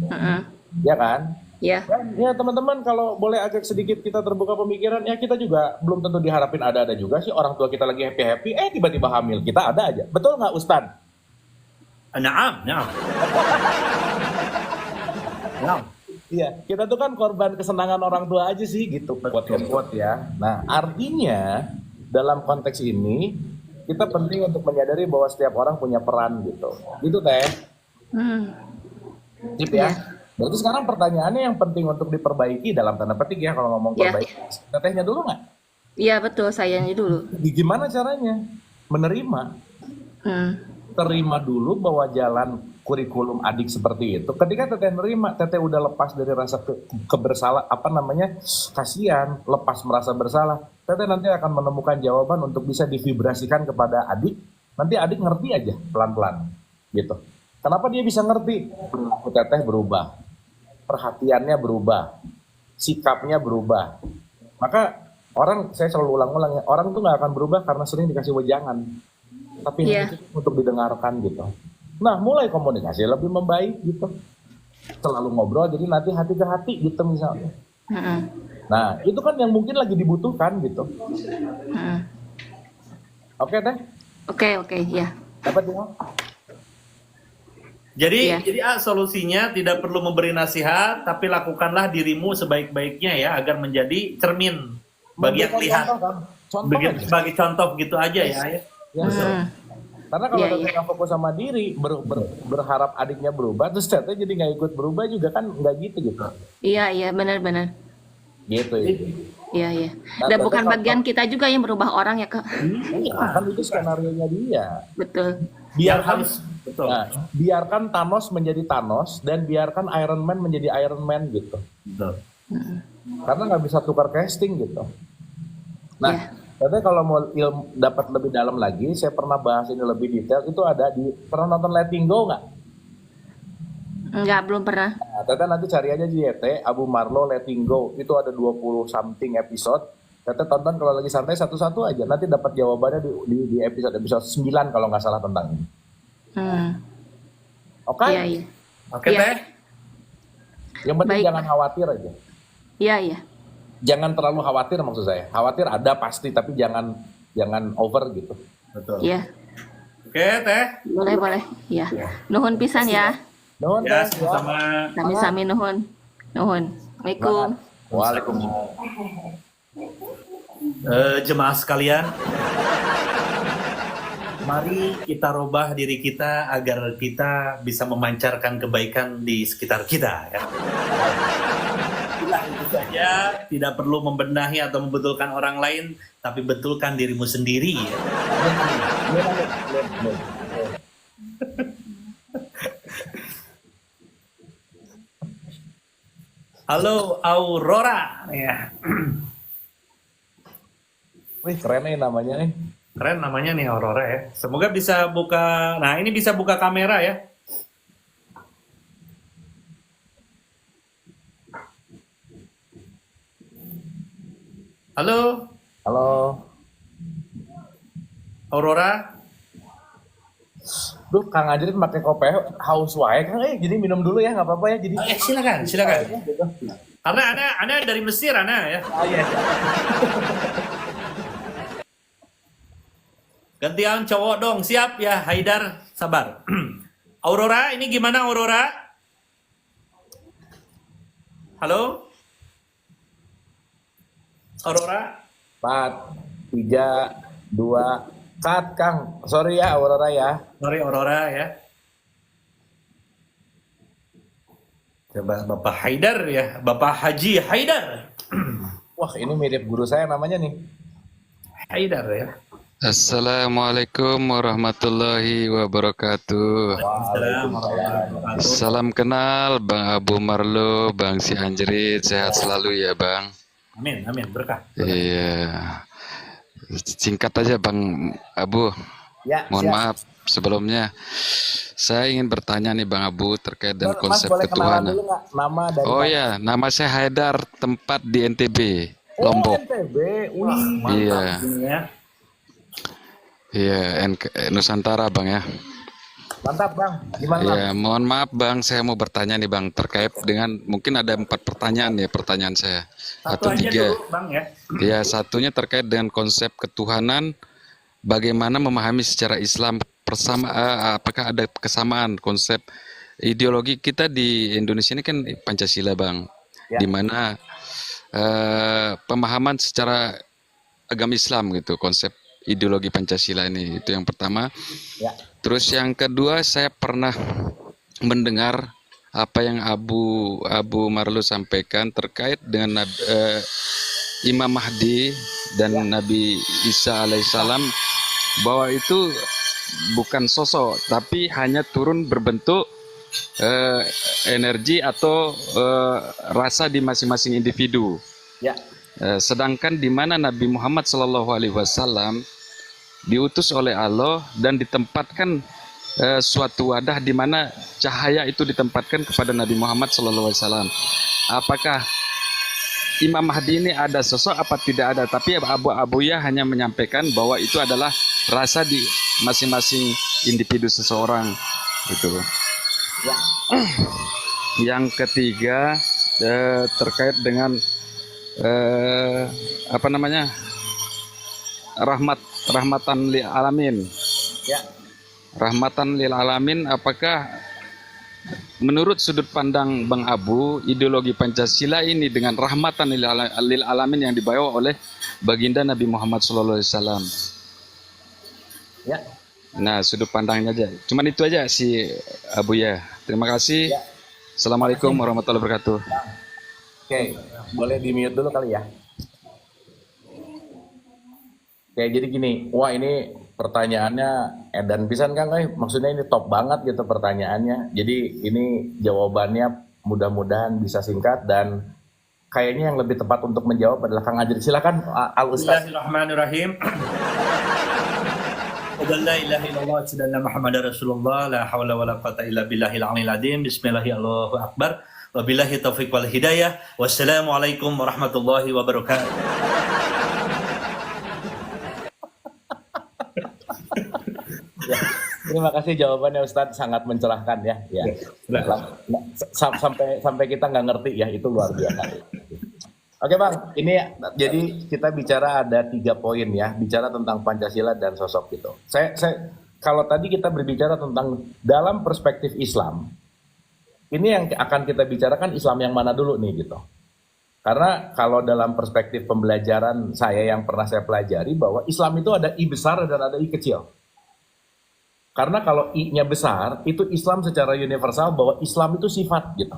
Heeh. Ya kan? Iya. Dan ya teman-teman, kalau boleh agak sedikit kita terbuka pemikiran, ya kita juga belum tentu diharapin ada juga sih orang tua kita lagi happy-happy, tiba-tiba hamil, kita ada aja. Betul nggak Ustadz? Naam, naam. Naam. Iya, kita tuh kan korban kesenangan orang tua aja sih gitu, quote ya. Nah, artinya dalam konteks ini kita penting untuk menyadari bahwa setiap orang punya peran gitu. Gitu Teh. Sip ya. Berarti sekarang pertanyaannya yang penting untuk diperbaiki dalam tanda petik ya, kalau ngomong Iya. perbaiki. Tetehnya dulu nggak? Iya, betul, sayangnya dulu. Gimana caranya? Menerima. Terima dulu bahwa jalan kurikulum adik seperti itu. Ketika Teteh nerima, Teteh udah lepas dari rasa kebersalah, kasihan, lepas merasa bersalah. Teteh nanti akan menemukan jawaban untuk bisa divibrasikan kepada adik. Nanti adik ngerti aja pelan-pelan, gitu. Kenapa dia bisa ngerti? Perilaku Teteh berubah, perhatiannya berubah, sikapnya berubah. Maka saya selalu ulang-ulang ya, orang tuh nggak akan berubah karena sering dikasih wejangan, tapi hanya cukup untuk didengarkan gitu. Nah, mulai komunikasi lebih membaik gitu. Selalu ngobrol, jadi nanti hati ke hati gitu misalnya. Nah, itu kan yang mungkin lagi dibutuhkan gitu. Oke Teh? Oke, ya. Dapat ya? Jadi, Iya. jadi solusinya tidak perlu memberi nasihat, tapi lakukanlah dirimu sebaik-baiknya ya, agar menjadi cermin bagi yang Memberikan lihat. contoh, kan? Contoh aja. Sebagai contoh gitu aja ya. Ya, karena kalau Iya, Teteh nggak fokus sama diri, berharap adiknya berubah, terus Teteh jadi nggak ikut berubah juga kan nggak gitu. Iya, benar. Gitu ya. Iya. Nah, Dan berarti bukan kalau- bagian kita juga yang berubah orang ya, Kak. Iya, kan itu skenario-nya dia. Betul. Yang Biarkan, harus betul. nah, biarkan Thanos menjadi Thanos dan biarkan Iron Man menjadi Iron Man gitu. Betul. Karena nggak bisa tukar casting gitu. Nah, Iya. Teteh kalau mau dapat lebih dalam lagi, saya pernah bahas ini lebih detail. Itu ada pernah nonton Letting Go nggak? Enggak, belum pernah. Nah, Teteh nanti cari aja di YT, Abu Marlo Letting Go. Itu ada 20 something episode. Teteh tonton kalau lagi santai satu-satu aja. Nanti dapat jawabannya di episode 9 kalau nggak salah tentang ini. Oke? Iya. Oke Iya. Teh. Yang penting Baik. jangan khawatir aja. Iya. Jangan terlalu khawatir maksud saya. Khawatir ada pasti, tapi jangan over gitu. Betul. Iya. Oke Teh. Boleh. Iya. Nuhun pisan ya. Nuhun, Ya, Teh, ya. sama-sama. Sami-sami nuhun. Assalamualaikum. Waalaikumsalam. Jemaah sekalian. Mari kita rubah diri kita agar kita bisa memancarkan kebaikan di sekitar kita. Ya. Itulah itu saja, tidak perlu membenahi atau membetulkan orang lain, tapi betulkan dirimu sendiri. Ya. Halo Aurora, ya. Wih, keren nih namanya nih. Keren namanya nih Aurora ya. Semoga bisa buka, nah ini bisa buka kamera ya. Halo Halo. Aurora. Duh, Kang Ajrin pakai kopi haus wae Kang. Jadi minum dulu ya, nggak apa-apa ya. Jadi Silakan. Karena Ana dari Mesir, Ana ya. oh iya. Gantian cowok dong, siap ya Haidar, sabar. Aurora, ini gimana Aurora? Halo? Aurora? 4, 3, 2, cut Kang. Sorry ya Aurora ya. Sorry Aurora ya. Coba Bapak Haidar ya, Bapak Haji Haidar. Wah, ini mirip guru saya namanya nih. Haidar ya. Assalamualaikum warahmatullahi wabarakatuh. Waalaikumsalam warahmatullahi wabarakatuh. Salam kenal Bang Abu Marlo, Bang Si Anjerit, sehat selalu ya Bang. Amin, berkah. Iya. Singkat aja Bang Abu. Ya, Mohon siap. maaf sebelumnya. Saya ingin bertanya nih Bang Abu terkait dengan Mas konsep boleh kenalan ketuhanan. dulu nggak? Nama dari Oh mana? ya, nama saya Haidar, tempat di NTB, Oh, Lombok. NTB. Wih. Mantap Iya. ini ya. Iya, Nusantara Bang ya. Mantap, Bang. Gimana? Ya, mohon maaf Bang, saya mau bertanya nih Bang terkait dengan mungkin ada 4 pertanyaan ya pertanyaan saya Satu atau aja 3. dulu Bang ya. Ya, satunya terkait dengan konsep ketuhanan, bagaimana memahami secara Islam apakah ada kesamaan konsep ideologi kita di Indonesia ini kan Pancasila Bang, Ya. di mana pemahaman secara agama Islam gitu konsep ideologi Pancasila ini itu yang pertama. Ya. Terus yang kedua saya pernah mendengar apa yang Abu Marlo sampaikan terkait dengan Imam Mahdi dan Nabi Isa alaihissalam bahwa itu bukan sosok tapi hanya turun berbentuk energi atau rasa di masing-masing individu. Ya. Sedangkan di mana Nabi Muhammad SAW diutus oleh Allah dan ditempatkan suatu wadah di mana cahaya itu ditempatkan kepada Nabi Muhammad SAW. Apakah Imam Mahdi ini ada sosok apa tidak ada? Tapi Abu-Abuya hanya menyampaikan bahwa itu adalah rasa di masing-masing individu seseorang. Gitu. Ya. Yang ketiga terkait dengan apa namanya rahmatan lil alamin. Ya. Rahmatan lil alamin, apakah menurut sudut pandang Bang Abu ideologi Pancasila ini dengan rahmatan lil alamin yang dibawa oleh baginda Nabi Muhammad SAW? Ya. Nah, sudut pandangnya aja. Cuman itu aja si Abu ya. Terima kasih. Ya. Assalamualaikum warahmatullahi wabarakatuh. Oke, boleh di mute dulu kali ya. Oke, jadi gini, wah ini pertanyaannya edan pisan Kang, maksudnya ini top banget gitu pertanyaannya. Jadi ini jawabannya mudah-mudahan bisa singkat dan kayaknya yang lebih tepat untuk menjawab adalah Kang Ajri. Silakan Al Ustaz. Bismillahirrahmanirrahim. La ilaha illallah wa Muhammadar Rasulullah la haula wala quwata illa billahil aliyil azim. Bismillahirrahmanirrahim. Allahu akbar. Wabillahi taufiq wal hidayah. Wassalamualaikum warahmatullahi wabarakatuh. Ya, terima kasih jawabannya Ustadz, sangat mencerahkan ya. Ya. Sampai kita nggak ngerti ya, itu luar biasa. Oke Bang, ini jadi kita bicara ada 3 poin ya, bicara tentang Pancasila dan sosok gitu. Saya kalau tadi kita berbicara tentang dalam perspektif Islam, ini yang akan kita bicarakan Islam yang mana dulu nih gitu. Karena kalau dalam perspektif pembelajaran saya yang pernah saya pelajari bahwa Islam itu ada I besar dan ada I kecil. Karena kalau I-nya besar, itu Islam secara universal bahwa Islam itu sifat gitu.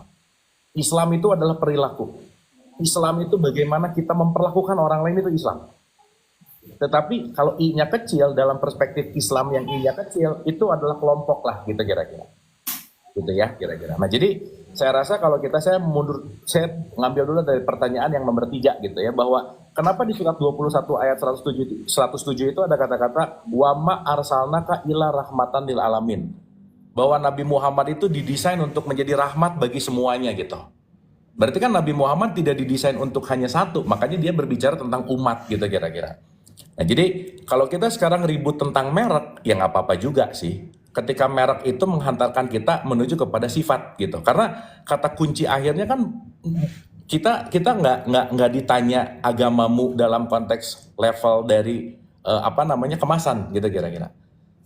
Islam itu adalah perilaku. Islam itu bagaimana kita memperlakukan orang lain itu Islam. Tetapi kalau I-nya kecil, dalam perspektif Islam yang I-nya kecil, itu adalah kelompok lah gitu kira-kira. Gitu ya kira-kira. Nah jadi saya rasa kalau saya ngambil dulu dari pertanyaan yang nomor 3 gitu ya, bahwa kenapa di surat 21 ayat 107 itu ada kata-kata wa ma arsalnaka illa rahmatan lil alamin. Bahwa Nabi Muhammad itu didesain untuk menjadi rahmat bagi semuanya gitu. Berarti kan Nabi Muhammad tidak didesain untuk hanya satu, makanya dia berbicara tentang umat gitu kira-kira. Nah jadi kalau kita sekarang ribut tentang merek, ya nggak apa-apa juga sih. Ketika merek itu menghantarkan kita menuju kepada sifat gitu. Karena kata kunci akhirnya kan kita nggak ditanya agamamu dalam konteks level dari kemasan gitu kira-kira.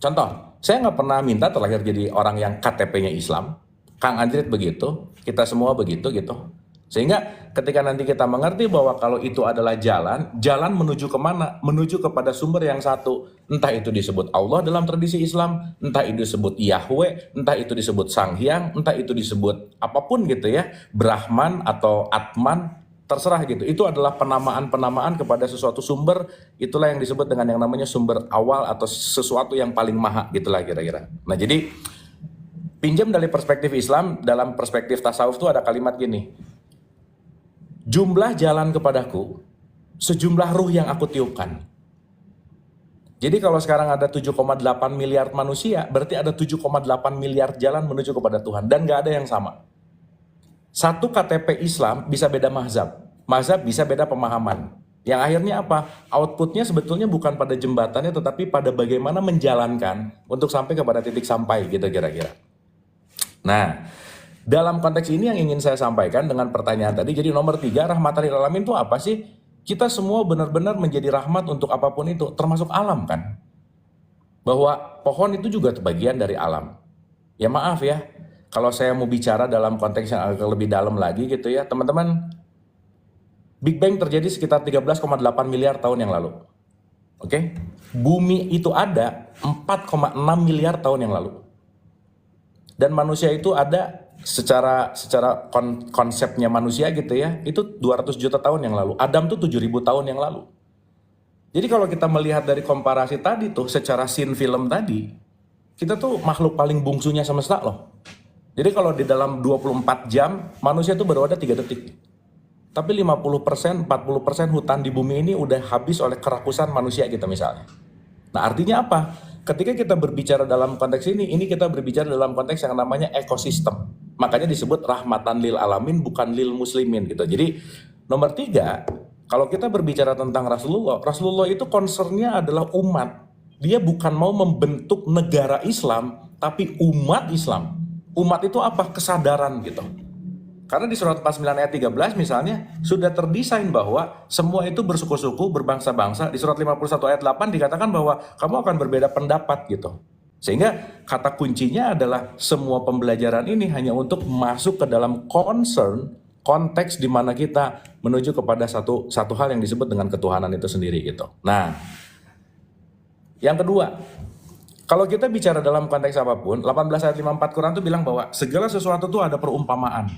Contoh, saya nggak pernah minta terlahir jadi orang yang KTP-nya Islam. Kang Andrit begitu, kita semua begitu gitu. Sehingga ketika nanti kita mengerti bahwa kalau itu adalah jalan menuju kemana? Menuju kepada sumber yang satu. Entah itu disebut Allah dalam tradisi Islam, entah itu disebut Yahweh, entah itu disebut Sang Hyang, entah itu disebut apapun gitu ya, Brahman atau Atman, terserah gitu. Itu adalah penamaan-penamaan kepada sesuatu sumber, itulah yang disebut dengan yang namanya sumber awal atau sesuatu yang paling maha gitulah kira-kira. Nah jadi pinjam dari perspektif Islam, dalam perspektif tasawuf itu ada kalimat gini. Jumlah jalan kepadaku, sejumlah ruh yang aku tiupkan. Jadi kalau sekarang ada 7,8 miliar manusia, berarti ada 7,8 miliar jalan menuju kepada Tuhan. Dan gak ada yang sama. Satu KTP Islam bisa beda mazhab. Mazhab bisa beda pemahaman. Yang akhirnya apa? Outputnya sebetulnya bukan pada jembatannya, tetapi pada bagaimana menjalankan untuk sampai kepada titik sampai gitu kira-kira. Nah, dalam konteks ini yang ingin saya sampaikan dengan pertanyaan tadi, jadi nomor 3, rahmatan lil alamin itu apa sih? Kita semua benar-benar menjadi rahmat untuk apapun itu, termasuk alam kan? Bahwa pohon itu juga bagian dari alam. Ya maaf ya, kalau saya mau bicara dalam konteks yang agak lebih dalam lagi gitu ya, teman-teman, Big Bang terjadi sekitar 13,8 miliar tahun yang lalu. Oke? Bumi itu ada 4,6 miliar tahun yang lalu. Dan manusia itu ada secara konsepnya manusia gitu ya, itu 200 juta tahun yang lalu. Adam tuh 7.000 tahun yang lalu. Jadi kalau kita melihat dari komparasi tadi tuh, secara scene film tadi, kita tuh makhluk paling bungsunya semesta loh. Jadi kalau di dalam 24 jam, manusia tuh baru ada 3 detik. Tapi 50%, 40% hutan di bumi ini udah habis oleh kerakusan manusia kita misalnya. Nah artinya apa? Ketika kita berbicara dalam konteks ini kita berbicara dalam konteks yang namanya ekosistem. Makanya disebut rahmatan lil alamin, bukan lil muslimin gitu. Jadi nomor 3, kalau kita berbicara tentang Rasulullah itu concernnya adalah umat. Dia bukan mau membentuk negara Islam, tapi umat Islam. Umat itu apa? Kesadaran gitu. Karena di surat 49 ayat 13 misalnya sudah terdesain bahwa semua itu bersuku-suku, berbangsa-bangsa. Di surat 51 ayat 8 dikatakan bahwa kamu akan berbeda pendapat gitu. Sehingga kata kuncinya adalah semua pembelajaran ini hanya untuk masuk ke dalam konteks di mana kita menuju kepada satu hal yang disebut dengan ketuhanan itu sendiri gitu. Nah, yang kedua, kalau kita bicara dalam konteks apapun, 18 ayat 54 Quran itu bilang bahwa segala sesuatu itu ada perumpamaan.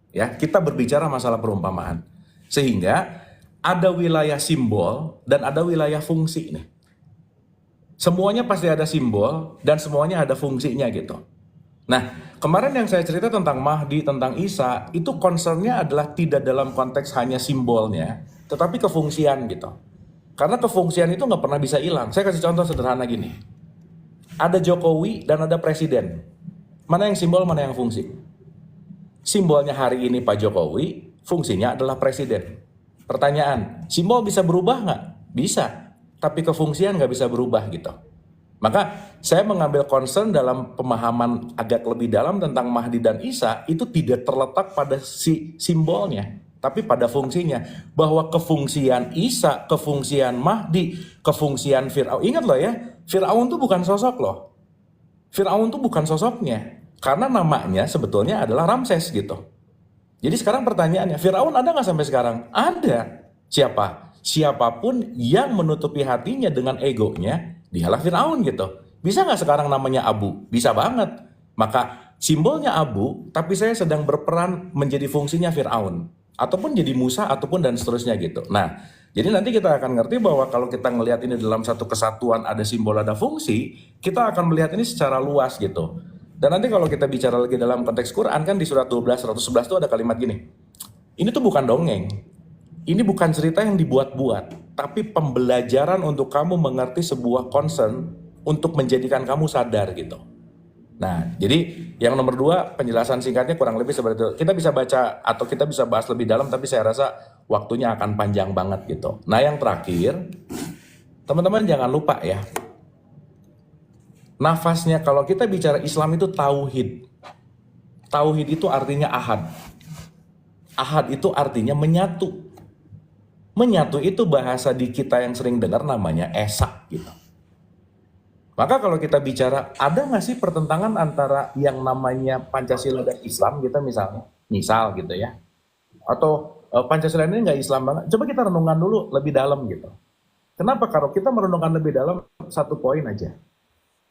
Ya, kita berbicara masalah perumpamaan. Sehingga ada wilayah simbol dan ada wilayah fungsi nih. Semuanya pasti ada simbol dan semuanya ada fungsinya gitu. Nah, kemarin yang saya cerita tentang Mahdi, tentang Isa, itu concernnya adalah tidak dalam konteks hanya simbolnya, tetapi kefungsian gitu. Karena kefungsian itu nggak pernah bisa hilang. Saya kasih contoh sederhana gini. Ada Jokowi dan ada presiden. Mana yang simbol, mana yang fungsi? Simbolnya hari ini Pak Jokowi, fungsinya adalah presiden. Pertanyaan, simbol bisa berubah nggak? Bisa, tapi kefungsian nggak bisa berubah gitu. Maka saya mengambil concern dalam pemahaman agak lebih dalam tentang Mahdi dan Isa, itu tidak terletak pada simbolnya, tapi pada fungsinya. Bahwa kefungsian Isa, kefungsian Mahdi, kefungsian Fir'aun. Ingat loh ya, Fir'aun itu bukan sosok loh. Fir'aun itu bukan sosoknya. Karena namanya sebetulnya adalah Ramses gitu. Jadi sekarang pertanyaannya, Firaun ada nggak sampai sekarang? Ada. Siapa? Siapapun yang menutupi hatinya dengan egonya, dialah Firaun gitu. Bisa nggak sekarang namanya abu? Bisa banget. Maka simbolnya abu, tapi saya sedang berperan menjadi fungsinya Fir'aun. Ataupun jadi Musa, ataupun dan seterusnya gitu. Nah, jadi nanti kita akan ngerti bahwa kalau kita ngelihat ini dalam satu kesatuan, ada simbol, ada fungsi, kita akan melihat ini secara luas gitu. Dan nanti kalau kita bicara lagi dalam konteks Quran, kan di surat 12, 111 itu ada kalimat gini. Ini tuh bukan dongeng. Ini bukan cerita yang dibuat-buat, tapi pembelajaran untuk kamu mengerti sebuah concern untuk menjadikan kamu sadar gitu. Nah, jadi yang nomor 2 penjelasan singkatnya kurang lebih seperti itu. Kita bisa baca atau kita bisa bahas lebih dalam, tapi saya rasa waktunya akan panjang banget gitu. Nah, yang terakhir, teman-teman jangan lupa ya, nafasnya kalau kita bicara Islam itu tauhid. Tauhid itu artinya ahad. Ahad itu artinya menyatu. Menyatu itu bahasa di kita yang sering dengar namanya esa gitu. Maka kalau kita bicara, ada nggak sih pertentangan antara yang namanya Pancasila dan Islam gitu misalnya? Misal gitu ya. Atau Pancasila ini nggak Islam banget. Coba kita renungkan dulu lebih dalam gitu. Kenapa? Kalau kita merenungkan lebih dalam, satu poin aja.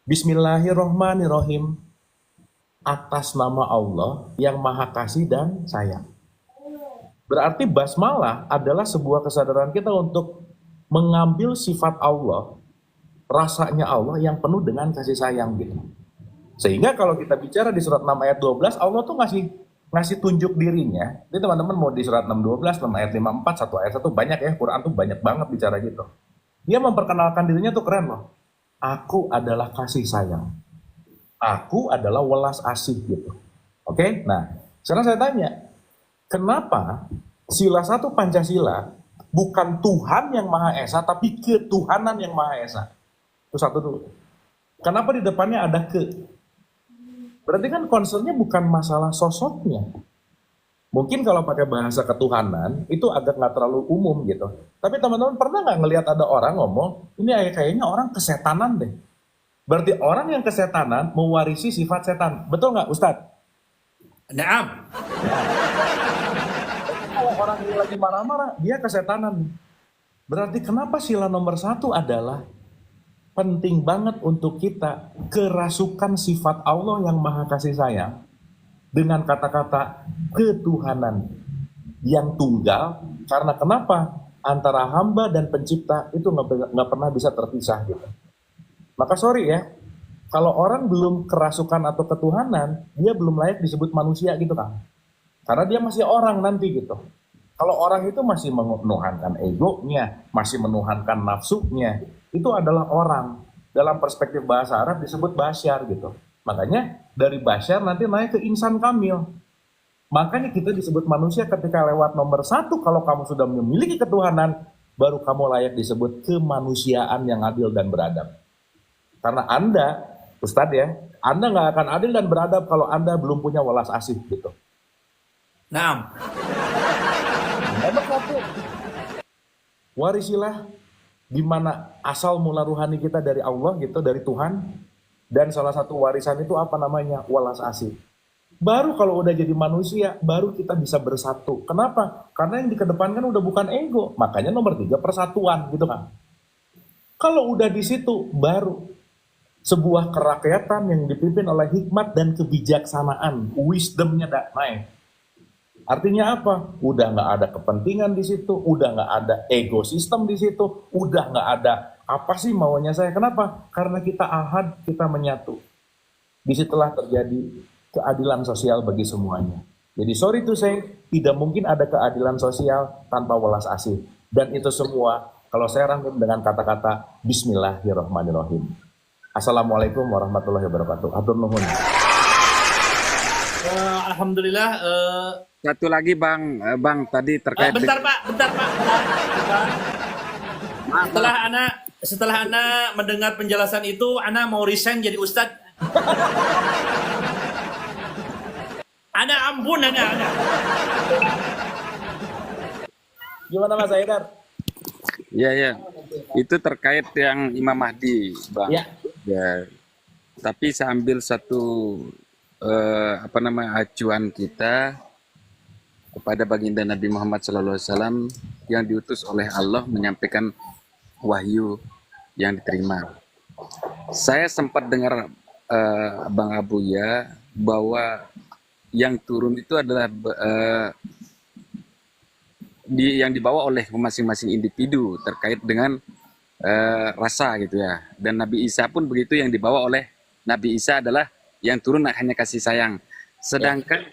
Bismillahirrohmanirrohim. Atas nama Allah yang maha kasih dan sayang. Berarti basmalah adalah sebuah kesadaran kita untuk mengambil sifat Allah, rasanya Allah yang penuh dengan kasih sayang gitu. Sehingga kalau kita bicara di surat 6 ayat 12, Allah tuh ngasih tunjuk dirinya. Jadi teman-teman mau di surat 6:12, 6 ayat 54, 1 ayat 1 banyak ya, Quran tuh banyak banget bicara gitu. Dia memperkenalkan dirinya tuh keren loh. Aku adalah kasih sayang. Aku adalah welas asih gitu. Oke? Nah, sekarang saya tanya, kenapa sila 1 Pancasila bukan Tuhan yang Maha Esa, tapi ketuhanan yang Maha Esa? Itu satu dulu. Kenapa di depannya ada ke? Berarti kan concernnya bukan masalah sosoknya. Mungkin kalau pakai bahasa ketuhanan, itu agak nggak terlalu umum gitu. Tapi teman-teman pernah nggak ngelihat ada orang ngomong, ini kayaknya orang kesetanan deh. Berarti orang yang kesetanan mewarisi sifat setan. Betul nggak Ustadz? Naam. Kalau orang ini lagi marah-marah, dia kesetanan. Berarti kenapa sila nomor 1 adalah penting banget untuk kita kerasukan sifat Allah yang maha kasih sayang dengan kata-kata ketuhanan yang tunggal. Karena kenapa? Antara hamba dan pencipta itu nggak pernah bisa terpisah gitu. Maka sorry ya, kalau orang belum kerasukan atau ketuhanan, dia belum layak disebut manusia gitu kan. Karena dia masih orang nanti gitu. Kalau orang itu masih menuhankan egonya, masih menuhankan nafsunya, itu adalah orang. Dalam perspektif bahasa Arab disebut basyar gitu. Makanya dari basyar nanti naik ke insan kamil. Makanya kita disebut manusia ketika lewat nomor 1, kalau kamu sudah memiliki ketuhanan, baru kamu layak disebut kemanusiaan yang adil dan beradab. Karena Anda, Ustadz ya, Anda nggak akan adil dan beradab kalau Anda belum punya welas asih gitu. Naam. Nomor 1, warisilah di mana asal mula ruhani kita dari Allah gitu, dari Tuhan. Dan salah satu warisan itu apa namanya? Welas asih. Baru kalau udah jadi manusia, baru kita bisa bersatu. Kenapa? Karena yang dikedepankan udah bukan ego. Makanya nomor 3 persatuan gitu kan. Kalau udah di situ, baru sebuah kerakyatan yang dipimpin oleh hikmat dan kebijaksanaan, wisdomnya naik. Artinya apa? Udah nggak ada kepentingan di situ, udah nggak ada ego sistem di situ, udah nggak ada apa sih maunya saya. Kenapa? Karena kita ahad, kita menyatu. Disitulah terjadi keadilan sosial bagi semuanya. Jadi sorry to say, tidak mungkin ada keadilan sosial tanpa welas asih. Dan itu semua kalau saya rangkum dengan kata-kata Bismillahirrahmanirrahim. Assalamualaikum warahmatullahi wabarakatuh. Hatur nuhun. Alhamdulillah. Satu lagi Bang, tadi terkait Bentar Pak. Setelah Ana mendengar penjelasan itu, Ana mau resign jadi Ustadz. Ana ampun, Ana. Gimana Mas Haidar? Ya. Itu terkait yang Imam Mahdi, Bang. Ya. Ya. Tapi saya ambil satu acuan kita kepada baginda Nabi Muhammad SAW yang diutus oleh Allah menyampaikan wahyu yang diterima. Saya sempat dengar Bang Abuya bahwa yang turun itu adalah yang dibawa oleh masing-masing individu terkait dengan rasa gitu ya. Dan Nabi Isa pun begitu, yang dibawa oleh Nabi Isa adalah yang turun hanya kasih sayang. Sedangkan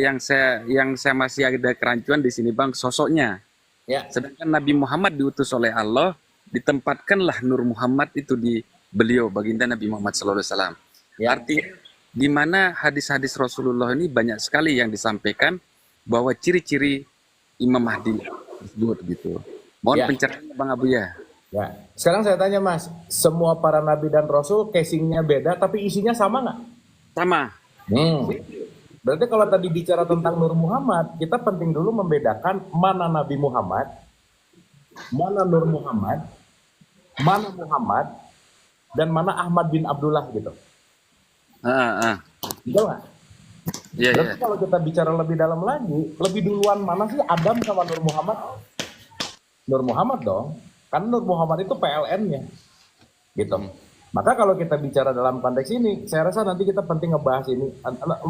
yang saya masih ada kerancuan di sini Bang, sosoknya. Ya. Sedangkan Nabi Muhammad diutus oleh Allah, ditempatkanlah Nur Muhammad itu di beliau, baginda Nabi Muhammad SAW. Ya. Artinya di mana hadis-hadis Rasulullah ini banyak sekali yang disampaikan bahwa ciri-ciri Imam Mahdi tersebut gitu. Mohon Ya. pencerahannya Bang Abuya. Ya. Sekarang saya tanya Mas, semua para nabi dan rasul casingnya beda tapi isinya sama nggak? Sama. Berarti kalau tadi bicara tentang Nur Muhammad, kita penting dulu membedakan mana Nabi Muhammad, mana Nur Muhammad, mana Muhammad, dan mana Ahmad bin Abdullah gitu. Betul nggak? Iya, iya. Berarti kalau kita bicara lebih dalam lagi, lebih duluan mana sih Adam sama Nur Muhammad? Nur Muhammad dong. Kan Nur Muhammad itu PLN-nya. Gitu. Maka kalau kita bicara dalam konteks ini, saya rasa nanti kita penting ngebahas ini.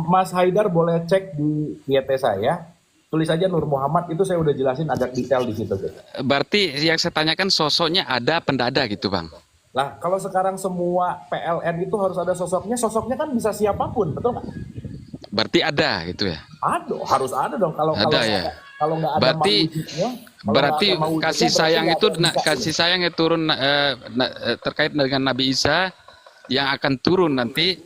Mas Haidar boleh cek di YT saya, tulis aja Nur Muhammad, itu saya udah jelasin agak detail di situ. Gitu. Berarti yang saya tanyakan sosoknya ada apa ndak ada gitu Bang? Lah, kalau sekarang semua PLN itu harus ada sosoknya kan bisa siapapun, betul nggak? Berarti ada gitu ya? Aduh, harus ada dong. Kalau Ada ya? kalau nggak ada Berarti kasih sayang itu kasih kasih sayangnya turun terkait dengan Nabi Isa yang akan turun nanti.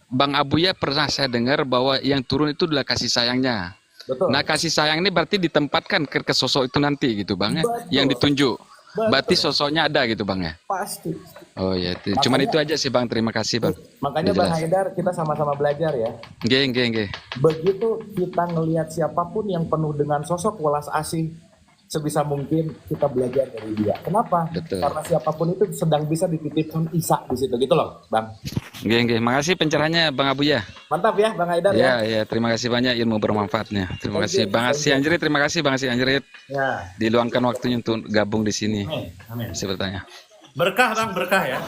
Bang Abuya pernah saya dengar bahwa yang turun itu adalah kasih sayangnya. Betul. Nah, kasih sayang ini berarti ditempatkan ke sosok itu nanti gitu Bang ya, Betul. yang ditunjuk. Betul. Berarti sosoknya ada gitu Bang ya. Pasti. Oh ya, cuman itu aja sih Bang. Terima kasih Bang. Makanya Udah Bang jelas. Haidar, kita sama-sama belajar ya. Nggih. Begitu kita ngelihat siapapun yang penuh dengan sosok welas asih, sebisa mungkin kita belajar dari dia. Kenapa? Betul. Karena siapapun itu sedang bisa dititipkan Isa di situ gitu loh, Bang. Nggih. Makasih pencerahannya Bang Abuya. Mantap ya, Bang Haidar ya. Ya, terima kasih banyak ilmu bermanfaatnya. Terima kasih Bang Asi Anjerit, terima kasih Bang Asi Anjerit Ya. diluangkan waktunya untuk gabung di sini. Amin. Masih bertanya. Berkah Bang, berkah ya.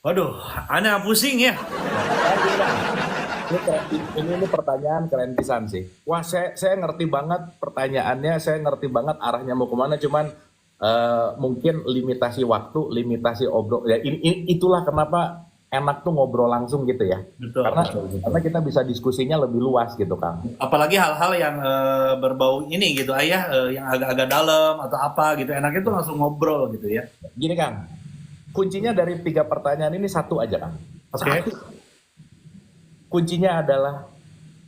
Waduh, ana pusing ya. Ini pertanyaan keren pisan sih. Wah, saya ngerti banget pertanyaannya, saya ngerti banget arahnya mau kemana, cuman mungkin limitasi waktu, limitasi obrol. Ya, itulah kenapa enak tuh ngobrol langsung gitu ya. Betul. Karena kita bisa diskusinya lebih luas gitu, Kang. Apalagi hal-hal yang berbau ini gitu, ayah yang agak-agak dalam atau apa gitu, enaknya tuh langsung ngobrol gitu ya. Gini, Kang. Kuncinya dari 3 pertanyaan ini satu aja, Kang. Oke. Satu. Kuncinya adalah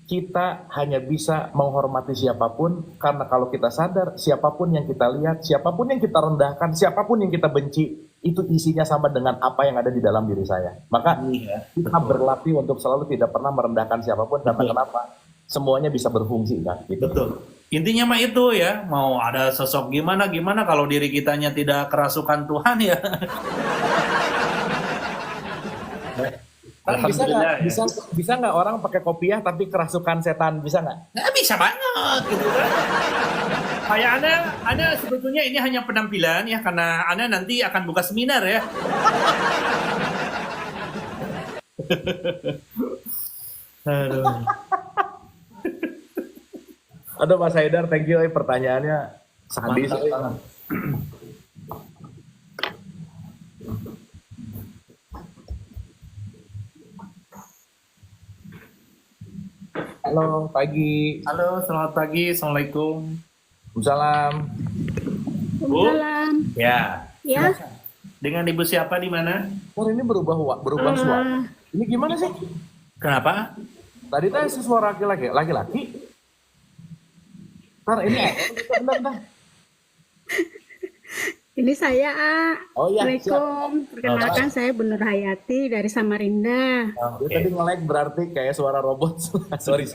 kita hanya bisa menghormati siapapun karena kalau kita sadar siapapun yang kita lihat, siapapun yang kita rendahkan, siapapun yang kita benci, itu isinya sama dengan apa yang ada di dalam diri saya. Maka Iya, kita berlatih untuk selalu tidak pernah merendahkan siapapun karena kenapa? Semuanya bisa berfungsi kan. Gitu. betul. Intinya mah itu ya, mau ada sosok gimana kalau diri kitanya tidak kerasukan Tuhan ya. Kan bisa Alhamdulillah nggak ya. bisa nggak orang pakai kopiah tapi kerasukan setan, bisa nggak? Nggak bisa banget gitu kan. Kayak Anda sebetulnya ini hanya penampilan ya, karena Anda nanti akan buka seminar ya. Aduh. Aduh Mas Haidar, thank you. Pertanyaannya sadis. Mantap. Halo, pagi. Halo, selamat pagi. Assalamualaikum. Salam. Bu? Salam. Ya. Ya. Dengan Ibu siapa di mana? Kok ini berubah suara? Ini gimana sih? Kenapa? Tadi teh suara laki-laki. Ntar ini bentar. Ini saya, A. Oh iya, Assalamualaikum. Perkenalkan saya Bu Nur Hayati dari Samarinda. Dia tadi nge-lag berarti kayak suara robot. sorry.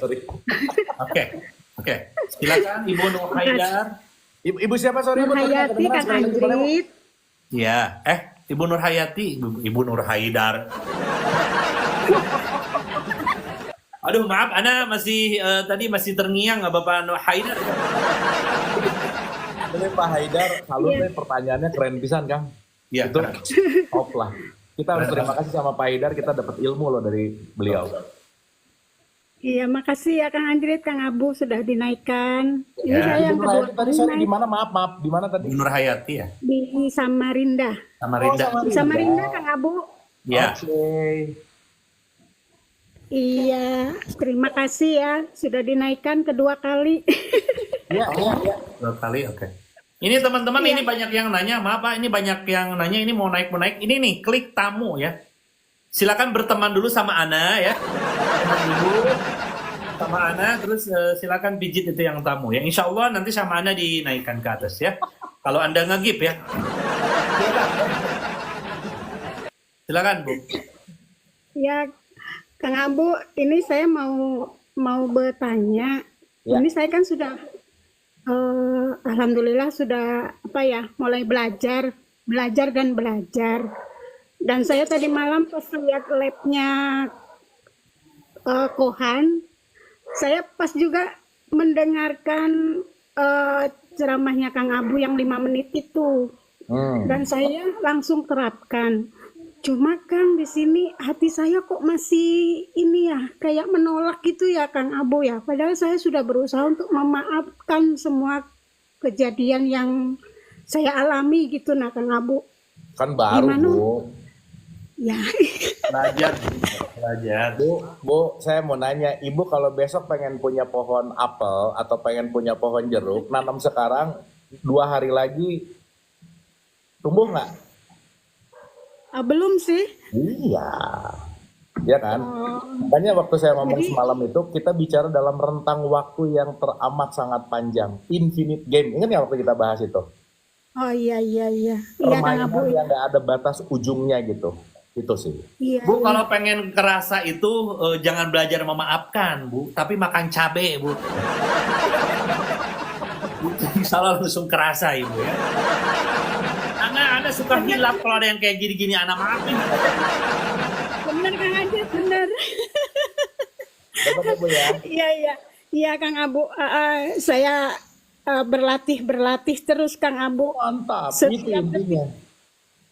Oke. Silakan Ibu Nur Haidar. Ibu siapa sorry Nur Ibu? Tadi Hayati, kedengeran Kang sekali lagi, gimana, Bu? Anjrit. Ya, Ibu Nur Hayati, Ibu Nur Haidar. Aduh, maaf, Ana masih tadi masih terngiang nggak Bapak Nur Haidar? Tapi Pak Haidar, salut deh pertanyaannya keren pisan, Kang. Iya, Itu keren. top lah. Kita harus terima kasih sama Pak Haidar, kita dapat ilmu loh dari beliau. Iya, makasih ya Kang Andrit, Kang Abu sudah dinaikkan. Ini Ya. saya yang Ibu kedua Nurhayati tadi kali sorry naik di mana? Maaf, di mana tadi? Nur Hayati ya, di Samarinda. Samarinda. Di Samarinda, Kang Abu. Ya, Oke. Iya, terima kasih ya sudah dinaikkan kedua kali. Iya. 2 kali, oke. Ini teman-teman, ini banyak yang nanya, maaf Pak, ini banyak yang nanya, ini mau naik. Ini nih, klik tamu ya. Silakan berteman dulu sama Ana ya. Berteman dulu sama Ana, terus silakan pijit itu yang tamu ya. Insya Allah nanti sama Ana dinaikkan ke atas ya. Kalau Anda ngegip ya. Silakan Bu. Ya, Kang Abu, ini saya mau bertanya. Ya. Ini saya kan sudah alhamdulillah sudah mulai belajar dan belajar. Dan saya tadi malam pas lihat labnya Kohan, saya pas juga mendengarkan ceramahnya Kang Abu yang 5 menit itu. Dan saya langsung terapkan. Cuma Kang di sini hati saya kok masih ini ya, kayak menolak gitu ya Kang Abu ya. Padahal saya sudah berusaha untuk memaafkan semua kejadian yang saya alami gitu nah Kang Abu. Kan baru, Gimana? Bu. Ya. Belajar. Bu, saya mau nanya, Ibu kalau besok pengen punya pohon apel atau pengen punya pohon jeruk, nanam sekarang 2 hari lagi tumbuh nggak? Belum sih. Iya. Ya kan? Makanya waktu saya ngomong semalam itu, kita bicara dalam rentang waktu yang teramat sangat panjang. Infinite game. Ingat nggak waktu kita bahas itu? Oh iya. Iya Kang Permainan Abu. yang nggak ada batas ujungnya gitu. Itu sih. Iya. Bu, kalau pengen kerasa itu jangan belajar memaafkan, Bu, tapi makan cabe, Bu. Insya Allah langsung kerasa, Ibu ya. Anda suka hilap kalau ada yang kayak gini-gini, Ana maafin. Bener Kang Ajat, bener. Coba Bu ya. Iya Kang Abu. Saya berlatih terus Kang Abu. Mantap. Itu Setiap intinya.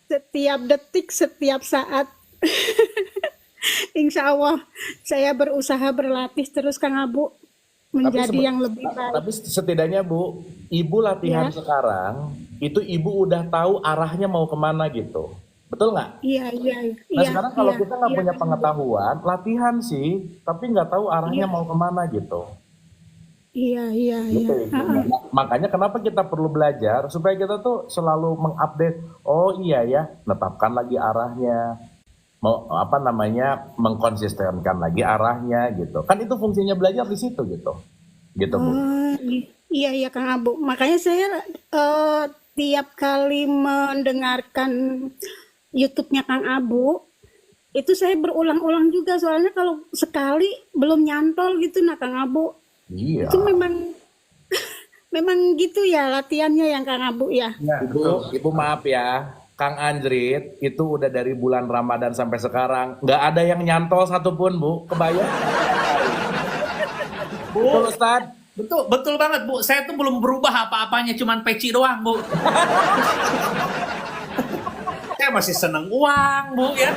Setiap detik, setiap saat. Insya Allah saya berusaha berlatih terus Kang Abu menjadi yang lebih baik. Tapi setidaknya Bu, Ibu latihan Ya. sekarang, itu Ibu udah tahu arahnya mau kemana gitu. Betul nggak? Iya. Nah sekarang kalau iya, kita nggak iya, punya Kang Abu. pengetahuan, latihan sih, tapi nggak tahu arahnya mau kemana gitu. Iya. Gitu intinya. Nah, makanya kenapa kita perlu belajar supaya kita tuh selalu mengupdate. Oh iya ya, netapkan lagi arahnya, mau mengkonsistenkan lagi arahnya gitu. Kan itu fungsinya belajar di situ gitu Bu. Iya Kang Abu. Makanya saya tiap kali mendengarkan YouTube-nya Kang Abu, itu saya berulang-ulang juga soalnya kalau sekali belum nyantol gitu nah Kang Abu. Iya. Itu memang gitu ya latihannya yang Kang Abu ya. Ibu maaf ya, Kang Andrit itu udah dari bulan Ramadan sampai sekarang nggak ada yang nyantol satupun Bu, kebayang? Betul Ustad? Betul banget, Bu. Saya tuh belum berubah apa-apanya, cuman peci doang, Bu. Saya masih seneng uang, Bu ya.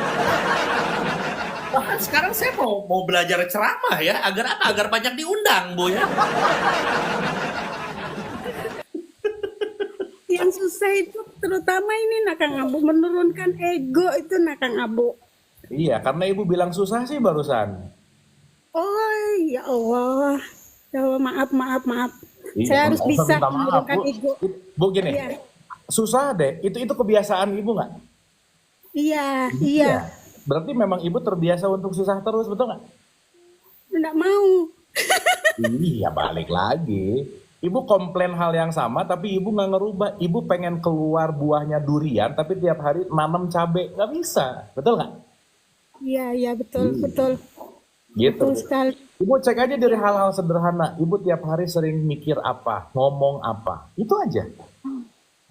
Bahkan sekarang saya mau belajar ceramah ya, agar apa? Agar banyak diundang, Bu ya. Yang susah itu terutama ini nah Kang Abu, menurunkan ego itu nah Kang Abu. Iya, karena Ibu bilang susah sih barusan. Oh ya Allah. Ya Allah, maaf. Iya, Saya harus nggak usah bisa minta maaf, menurunkan Bu. ego. Bu gini, Iya. susah deh. Itu kebiasaan Ibu nggak? Iya. Berarti memang Ibu terbiasa untuk susah terus, betul nggak? Enggak mau. Iya, balik lagi. Ibu komplain hal yang sama, tapi Ibu nggak ngerubah. Ibu pengen keluar buahnya durian, tapi tiap hari nanam cabai. Nggak bisa, betul nggak? Iya, betul. Gitu. Betul sekali. Ibu cek aja dari hal-hal sederhana. Ibu tiap hari sering mikir apa, ngomong apa. Itu aja.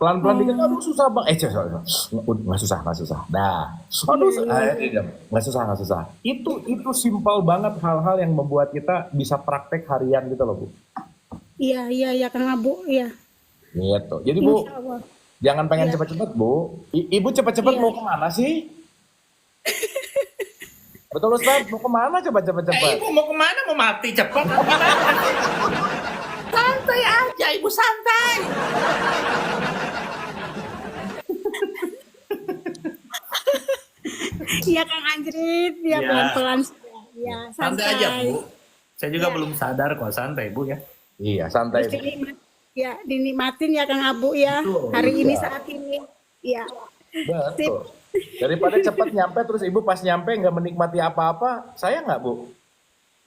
Pelan-pelan dikit, aduh susah bang. Nggak susah. Dah. Aduh, nggak susah. Itu simpel banget hal-hal yang membuat kita bisa praktek harian gitu loh Bu. Iya, Kang Abu, iya. Gitu. Jadi Bu, Insya Allah. jangan pengen Iya. cepet-cepet Bu. Ibu cepet-cepet Iya. mau kemana sih? Betul Ustaz, mau kemana coba cepet-cepet? Ibu mau kemana? Mau mati cepat? Santai aja, ibu santai. Iya Kang Anjrit, ya Iya. pelan-pelan. Ya, Santai santai. aja bu. Saya juga Iya. belum sadar kok, santai bu ya. Iya, santai. Terus ya, dinikmatin ya Kang Abu ya. Betul. Hari ini Iya. saat ini. Ya. Betul. Daripada cepat nyampe terus ibu pas nyampe nggak menikmati apa-apa, saya nggak Bu?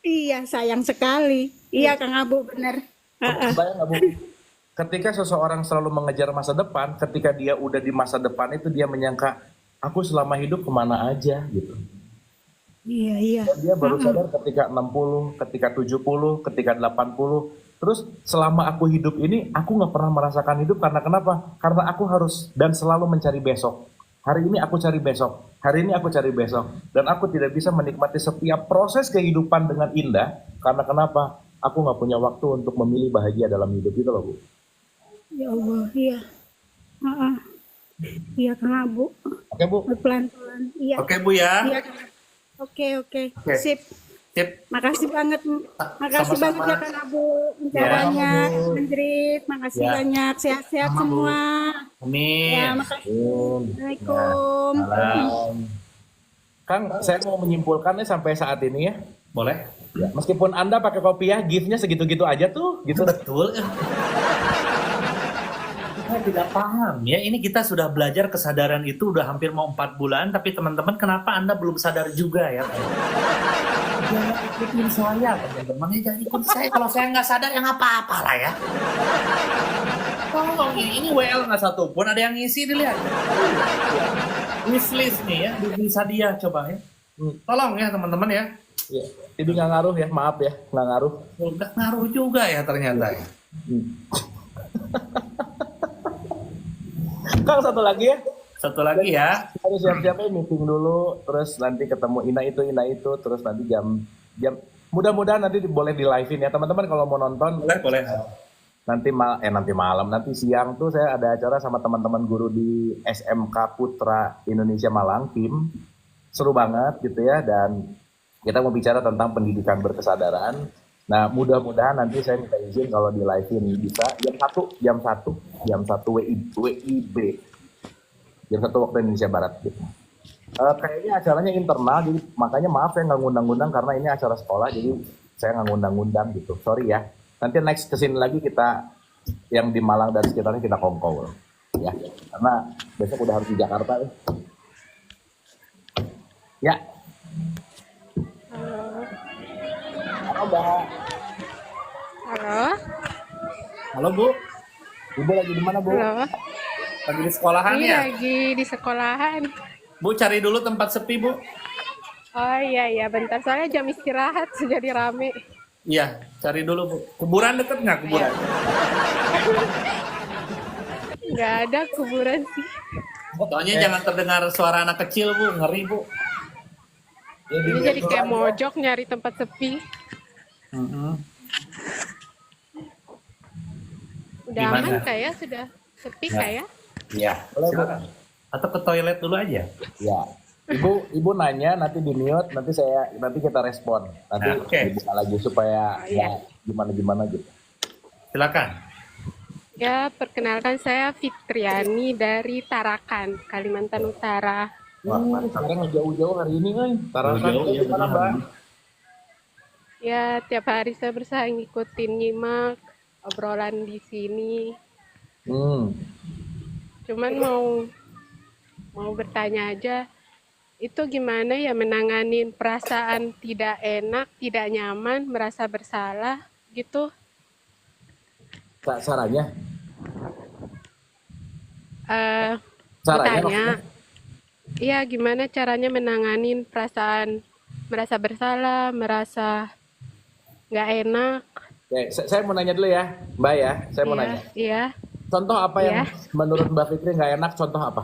Iya, sayang sekali. Iya Kang Abu bener. Heeh. Saya nggak Bu? Ketika seseorang selalu mengejar masa depan, ketika dia udah di masa depan itu dia menyangka aku selama hidup kemana aja gitu. Iya, iya. Dan dia baru sadar ketika 60, ketika 70, ketika 80. Terus selama aku hidup ini, aku nggak pernah merasakan hidup karena kenapa? Karena aku harus dan selalu mencari besok. Hari ini aku cari besok, hari ini aku cari besok. Dan aku tidak bisa menikmati setiap proses kehidupan dengan indah. Karena kenapa? Aku nggak punya waktu untuk memilih bahagia dalam hidup itu loh Bu. Ya Allah, iya. Heeh. Iya Kang Abu. Oke Bu? Pelan-pelan. Iya. Oke bu ya. Iya. Oke, oke. Oke. Sip. Sip. Makasih banget. Makasih Sama-sama. banget ya Kang Abu. Bicaranya, Ya. Kang Andrit. Makasih Ya. banyak. Sehat-sehat Sama, Bu. semua. Amin. Ya, makasih. Assalamualaikum. Salam. Kang, saya mau menyimpulkannya sampai saat ini ya. Boleh? Ya, meskipun Anda pakai kopiah, gift-nya segitu-gitu aja tuh, gitu. Betul. Saya tidak paham ya. Ini kita sudah belajar kesadaran itu udah hampir mau 4 bulan, tapi teman-teman kenapa Anda belum sadar juga ya? Jangan ikutin saya teman-teman, ya jangan ikut saya. Kalau saya nggak sadar ya nggak apa-apa lah ya. Tolong ini WL nggak satu pun ada yang ngisi dilihat. Wishlist nih ya, bisa dia coba ya. Tolong ya teman-teman ya. Ya, ini nggak ngaruh ya, maaf ya, nggak ngaruh. Udah ngaruh juga ya ternyata. Ya. Kang, satu lagi ya. Satu lagi ya. Harus siap-siap ya, meeting dulu, terus nanti ketemu Ina itu, terus nanti jam mudah-mudahan nanti boleh di live-in ya teman-teman kalau mau nonton. Boleh, boleh. Nanti malam, nanti siang tuh saya ada acara sama teman-teman guru di SMK Putra Indonesia Malang, tim seru banget gitu ya, dan kita mau bicara tentang pendidikan berkesadaran. Nah, mudah-mudahan nanti saya minta izin kalau di live-in bisa jam 1 WIB. Jam 1 waktu Indonesia Barat gitu. Kayaknya acaranya internal, jadi makanya maaf saya nggak ngundang-ngundang karena ini acara sekolah, jadi saya nggak ngundang-ngundang gitu. Sorry ya. Nanti next kesini lagi kita yang di Malang dan sekitarnya kita kongkol ya, karena besok udah harus di Jakarta ya. Ya. Halo Mbak. Halo, Halo Bu, Ibu lagi di mana Bu? halo. lagi di sekolahan Ini ya? lagi di sekolahan. Bu cari dulu tempat sepi Bu. Oh iya, bentar. Soalnya jam istirahat jadi rame. Iya, cari dulu Bu. Kuburan deket nggak kuburan? Nggak ada kuburan sih. Soalnya jangan terdengar suara anak kecil Bu, ngeri Bu. Ini jadi kayak mojok nyari tempat sepi. Udah Gimana? aman kayak, sudah sepi Ya. kayak. Iya. Silakan. Atau ke toilet dulu aja. Ya. Ibu nanya nanti di mute, nanti kita respon. Nanti Nah, oke. dibuka lagi supaya Oh, iya. gimana gitu. Silakan. Ya, perkenalkan saya Fitriani dari Tarakan, Kalimantan Utara. Wah, sekarang jauh-jauh hari ini kan. Tarakan Jauh-jauh, itu iya, gimana, benar. Mbak? Ya, tiap hari saya berusaha ngikutin nyimak obrolan di sini. Cuman mau bertanya aja, itu gimana ya menanganin perasaan tidak enak, tidak nyaman, merasa bersalah gitu? Caranya? Eh, Caranya bertanya, iya gimana caranya menanganin perasaan merasa bersalah, merasa nggak enak? Oke, saya mau nanya dulu ya, Mbak ya. Saya mau Iya, nanya. iya. Contoh apa yang Iya. menurut Mbak Fitri nggak enak? Contoh apa?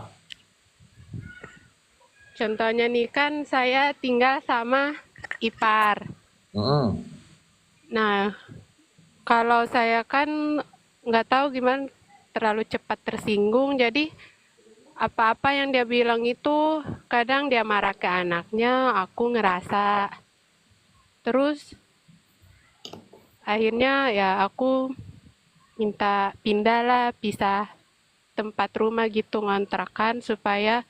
Contohnya nih kan saya tinggal sama ipar. Nah, kalau saya kan nggak tahu gimana terlalu cepat tersinggung, jadi apa-apa yang dia bilang itu kadang dia marah ke anaknya, aku ngerasa. Terus akhirnya ya aku minta pindah lah, pisah tempat rumah gitu, ngontrakan, supaya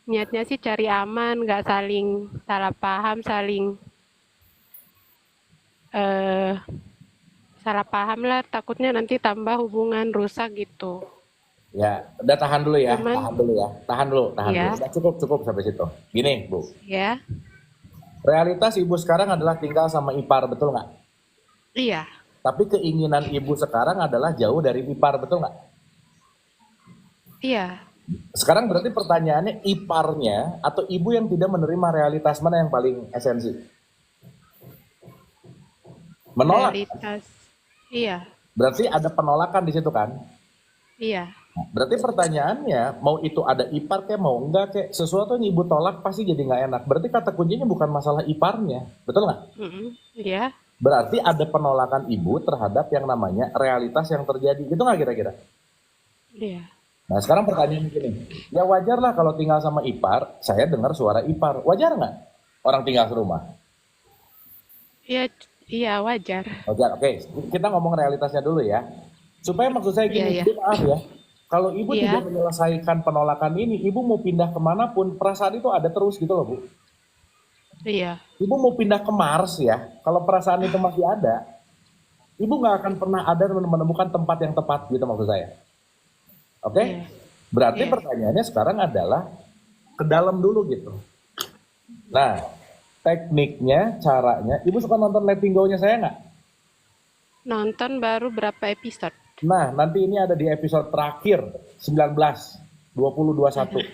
niatnya sih cari aman, nggak saling salah paham, eh, salah paham lah, takutnya nanti tambah hubungan rusak gitu. Ya, udah tahan dulu ya, Cuman tahan dulu ya, tahan dulu. ya, Udah cukup sampai situ. Gini, Bu. ya, Realitas ibu sekarang adalah tinggal sama ipar, betul nggak? iya, Tapi keinginan ibu sekarang adalah jauh dari ipar, betul nggak? iya. Sekarang berarti pertanyaannya iparnya atau ibu yang tidak menerima realitas mana yang paling esensi? Menolak. Realitas, iya, Berarti ada penolakan di situ kan? iya, Berarti pertanyaannya, mau itu ada ipar kayak mau enggak kayak sesuatu yang ibu tolak pasti jadi nggak enak. Berarti kata kuncinya bukan masalah iparnya, betul nggak? iya, Berarti ada penolakan ibu terhadap yang namanya realitas yang terjadi, gitu nggak kira-kira? iya. Nah sekarang pertanyaan gini, ya wajar lah kalau tinggal sama ipar, saya dengar suara ipar, wajar nggak orang tinggal serumah? Iya, iya wajar. Wajar, oke. Kita ngomong realitasnya dulu ya. Supaya maksud saya Iya, gini, iya. Bu, maaf ya, kalau ibu Iya, tidak menyelesaikan penolakan ini, ibu mau pindah kemanapun, perasaan itu ada terus gitu loh Bu. iya, Ibu mau pindah ke Mars ya, kalau perasaan itu masih ada, ibu nggak akan pernah ada menemukan tempat yang tepat gitu maksud saya. Oke? iya, Berarti iya. pertanyaannya sekarang adalah ke dalam dulu gitu. Nah, tekniknya, caranya, ibu suka nonton Letting Go-nya saya nggak? Nonton baru berapa episode? Nah, nanti ini ada di episode terakhir, 19, 20, 21.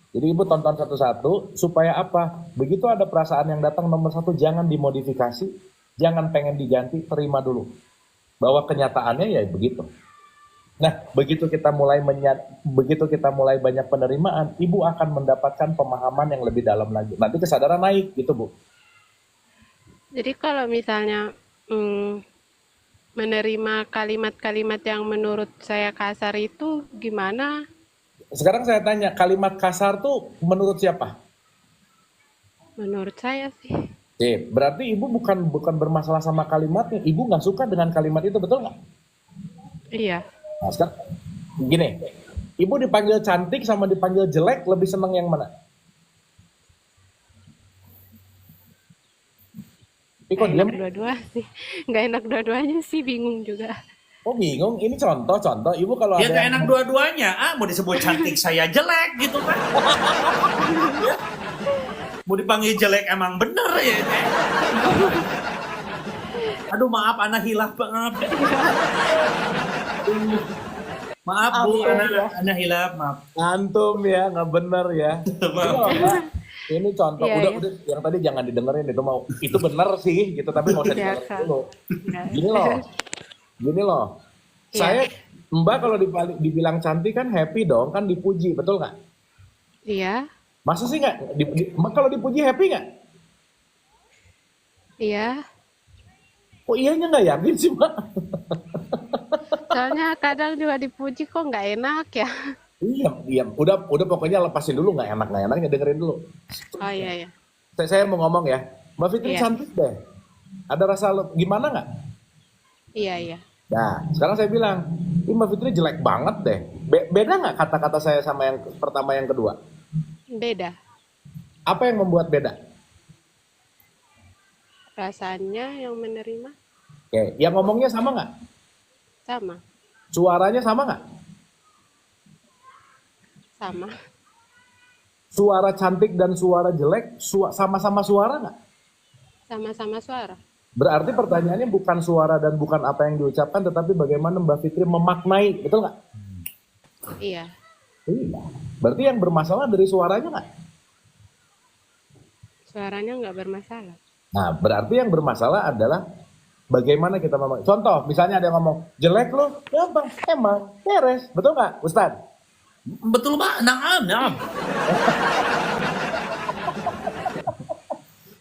Jadi ibu tonton satu-satu, supaya apa? Begitu ada perasaan yang datang nomor satu, jangan dimodifikasi, jangan pengen diganti, terima dulu. Bahwa kenyataannya ya begitu. Nah, begitu kita mulai banyak penerimaan, ibu akan mendapatkan pemahaman yang lebih dalam lagi. Nanti kesadaran naik gitu, Bu. Jadi kalau misalnya menerima kalimat-kalimat yang menurut saya kasar itu gimana? Sekarang saya tanya, kalimat kasar tuh menurut siapa? Menurut saya sih. Oke, berarti ibu bukan bermasalah sama kalimatnya, ibu nggak suka dengan kalimat itu, betul nggak? Iya. Nah, sekarang gini, ibu dipanggil cantik sama dipanggil jelek, lebih seneng yang mana? Iko Nggak diam. enak dua-dua sih. Nggak enak dua-duanya sih, bingung juga. Oh bingung, ini contoh, ibu kalau Dia ada gak yang enak dua-duanya. Mau disebut cantik saya jelek gitu kan. Ya. Mau dipanggil jelek emang bener ya. Aduh maaf, anak hilaf banget. Maaf Bu, anak hilaf, maaf. antum ya, nggak bener ya. Maaf. Ini loh, Mbak, ini contoh, Iya, udah, iya. udah, yang tadi jangan didengerin itu bener sih, gitu, tapi nggak usah Iya, didengerin Kak. dulu. Nggak. Gini loh, Iya. saya, Mbak kalau dibilang cantik kan happy dong, kan dipuji, betul nggak? Iya, Masa sih nggak? Mbak kalau dipuji happy nggak? iya. Oh iyanya nggak yakin sih Mbak? Soalnya kadang juga dipuji kok nggak enak ya. Iya, udah pokoknya lepasin dulu, nggak enaknya dengerin dulu. Oh iya, iya. Saya mau ngomong ya, Mbak Fitri Iya. cantik deh. Ada rasa gimana nggak? Iya, iya. Nah, sekarang saya bilang, ini Mbak Fitri jelek banget deh. Beda nggak kata-kata saya sama yang pertama yang kedua? Beda. Apa yang membuat beda? Rasanya yang menerima Oke, yang ngomongnya sama nggak? sama. Suaranya sama nggak? Sama. Suara cantik dan suara jelek sama-sama suara nggak? Sama-sama suara. Berarti pertanyaannya bukan suara dan bukan apa yang diucapkan, tetapi bagaimana Mbak Fitri memaknai, betul nggak? Iya. Iya. Berarti yang bermasalah dari suaranya nggak? Suaranya nggak bermasalah. Nah, berarti yang bermasalah adalah bagaimana kita memaknai. Contoh, misalnya ada yang ngomong, jelek lo, gampang, emang, beres. Betul nggak, Ustadz? Betul Pak, naam.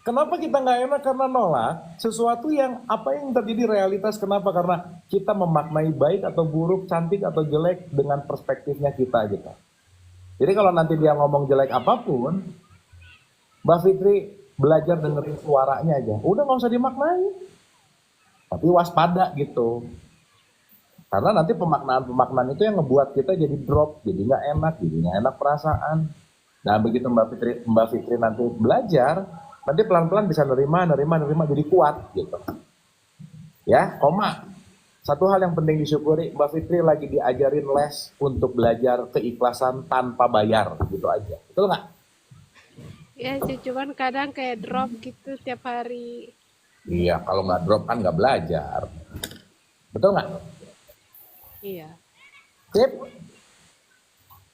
Kenapa kita nggak enak? Karena nolak sesuatu yang apa yang terjadi realitas. Kenapa? Karena kita memaknai baik atau buruk, cantik atau jelek dengan perspektifnya kita gitu. Jadi kalau nanti dia ngomong jelek apapun, Mbak Fitri belajar dengerin suaranya aja. Udah nggak usah dimaknai. Tapi waspada gitu. Karena nanti pemaknaan itu yang ngebuat kita jadi drop, jadi nggak enak, jadi nggak enak perasaan. Nah begitu Mbak Fitri nanti belajar, nanti pelan-pelan bisa nerima jadi kuat gitu. Ya, koma. Satu hal yang penting disyukuri, Mbak Fitri lagi diajarin les untuk belajar keikhlasan tanpa bayar, gitu aja. Betul nggak? Ya sih, cuman kadang kayak drop gitu tiap hari. Iya, kalau nggak drop kan nggak belajar. Betul nggak? Iya, Sip?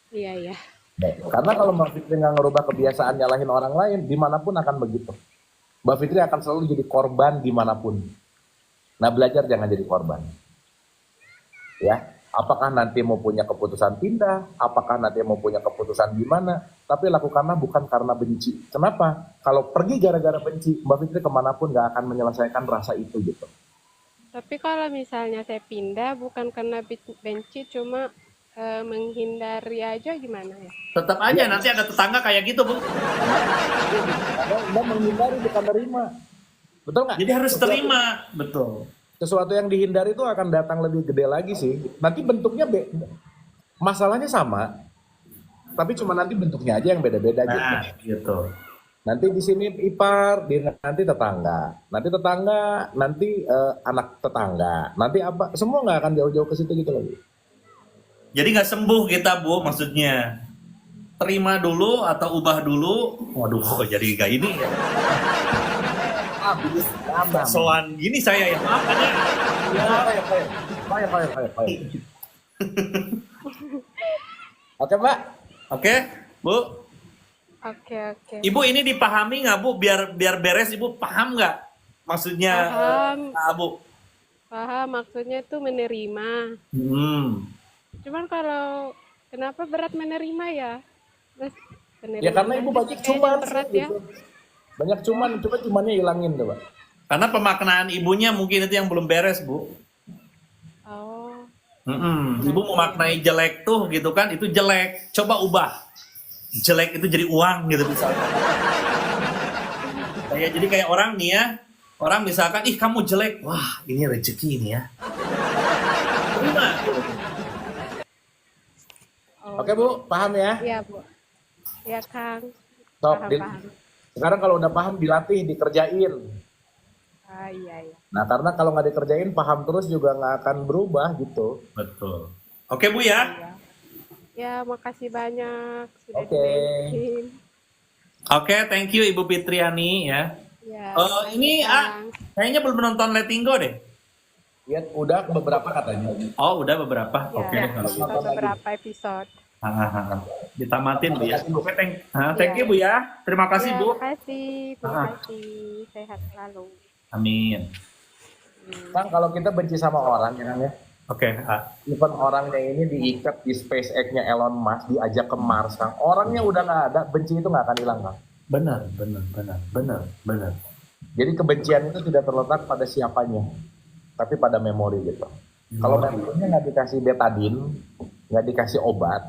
iya. Baik. Karena kalau Mbak Fitri nggak ngerubah kebiasaan nyalahin orang lain, dimanapun akan begitu. Mbak Fitri akan selalu jadi korban dimanapun. Nah belajar jangan jadi korban. Ya, apakah nanti mau punya keputusan pindah, apakah nanti mau punya keputusan gimana, tapi lakukanlah bukan karena benci. Kenapa? Kalau pergi gara-gara benci, Mbak Fitri kemanapun nggak akan menyelesaikan rasa itu gitu. Tapi kalau misalnya saya pindah bukan karena benci, cuma menghindari aja gimana ya? Tetap aja nanti ada tetangga kayak gitu, Bu. Mbak menghindari bukan menerima. Betul nggak? Jadi harus terima, betul. Sesuatu yang dihindari itu akan datang lebih gede lagi sih. Nanti bentuknya masalahnya sama, tapi cuma nanti bentuknya aja yang beda-beda gitu. Nah, gitu. Nanti di sini ipar, nanti tetangga, nanti anak tetangga, nanti apa? Semua nggak akan jauh-jauh ke situ gitu lagi. Jadi nggak sembuh kita, Bu, maksudnya. Terima dulu atau ubah dulu. Waduh, kok jadi kayak ini ya. Soan gini saya ya. Makanya. Oke, Mbak. Oke, Bu. Oke. Ibu ini dipahami nggak, Bu? Biar beres, Ibu paham nggak? Maksudnya, Paham. Bu. Paham, maksudnya itu menerima. Cuman kalau kenapa berat menerima ya? Terus Ya karena Ibu banyak cuman berat sih, ya. gitu. Banyak cuman, coba cumannya hilangin coba. Karena pemaknaan ibunya mungkin itu yang belum beres, Bu. Oh, Ibu memaknai jelek tuh gitu kan, itu jelek. Coba ubah. Jelek itu jadi uang gitu misalnya. Jadi kayak orang nih ya, orang misalkan, ih kamu jelek, wah ini rezeki ini ya. Terima. Oke Bu, paham ya? iya Bu. Ya Kang. Sok, Paham. sekarang kalau udah paham dilatih, dikerjain. Ah, iya. Nah karena kalau nggak dikerjain, paham terus juga nggak akan berubah gitu. Betul. Oke Bu ya. Iya. Ya, makasih banyak sudah Oke. didengerin. Oke, thank you Ibu Fitriani ya. Ya, Ini Kang. kayaknya belum nonton Letting Go deh. Ya udah beberapa katanya. Oh, udah beberapa. Ya, Oke, kalau gitu. nonton beberapa episode. Ditamatin Bu ya. Oke, thank you Bu ya. Terima kasih Ya, Bu. terima kasih. Sehat selalu. Amin. Kang kalau kita benci sama orang ya Kang ya. Oke, Even orangnya ini diikat di SpaceX-nya Elon Musk, diajak ke Mars, Kang. Orangnya udah nggak ada, benci itu nggak akan hilang, Kang. benar. Jadi kebencian itu tidak terletak pada siapanya, tapi pada memori gitu. Kalau memorinya nggak dikasih betadine, nggak dikasih obat,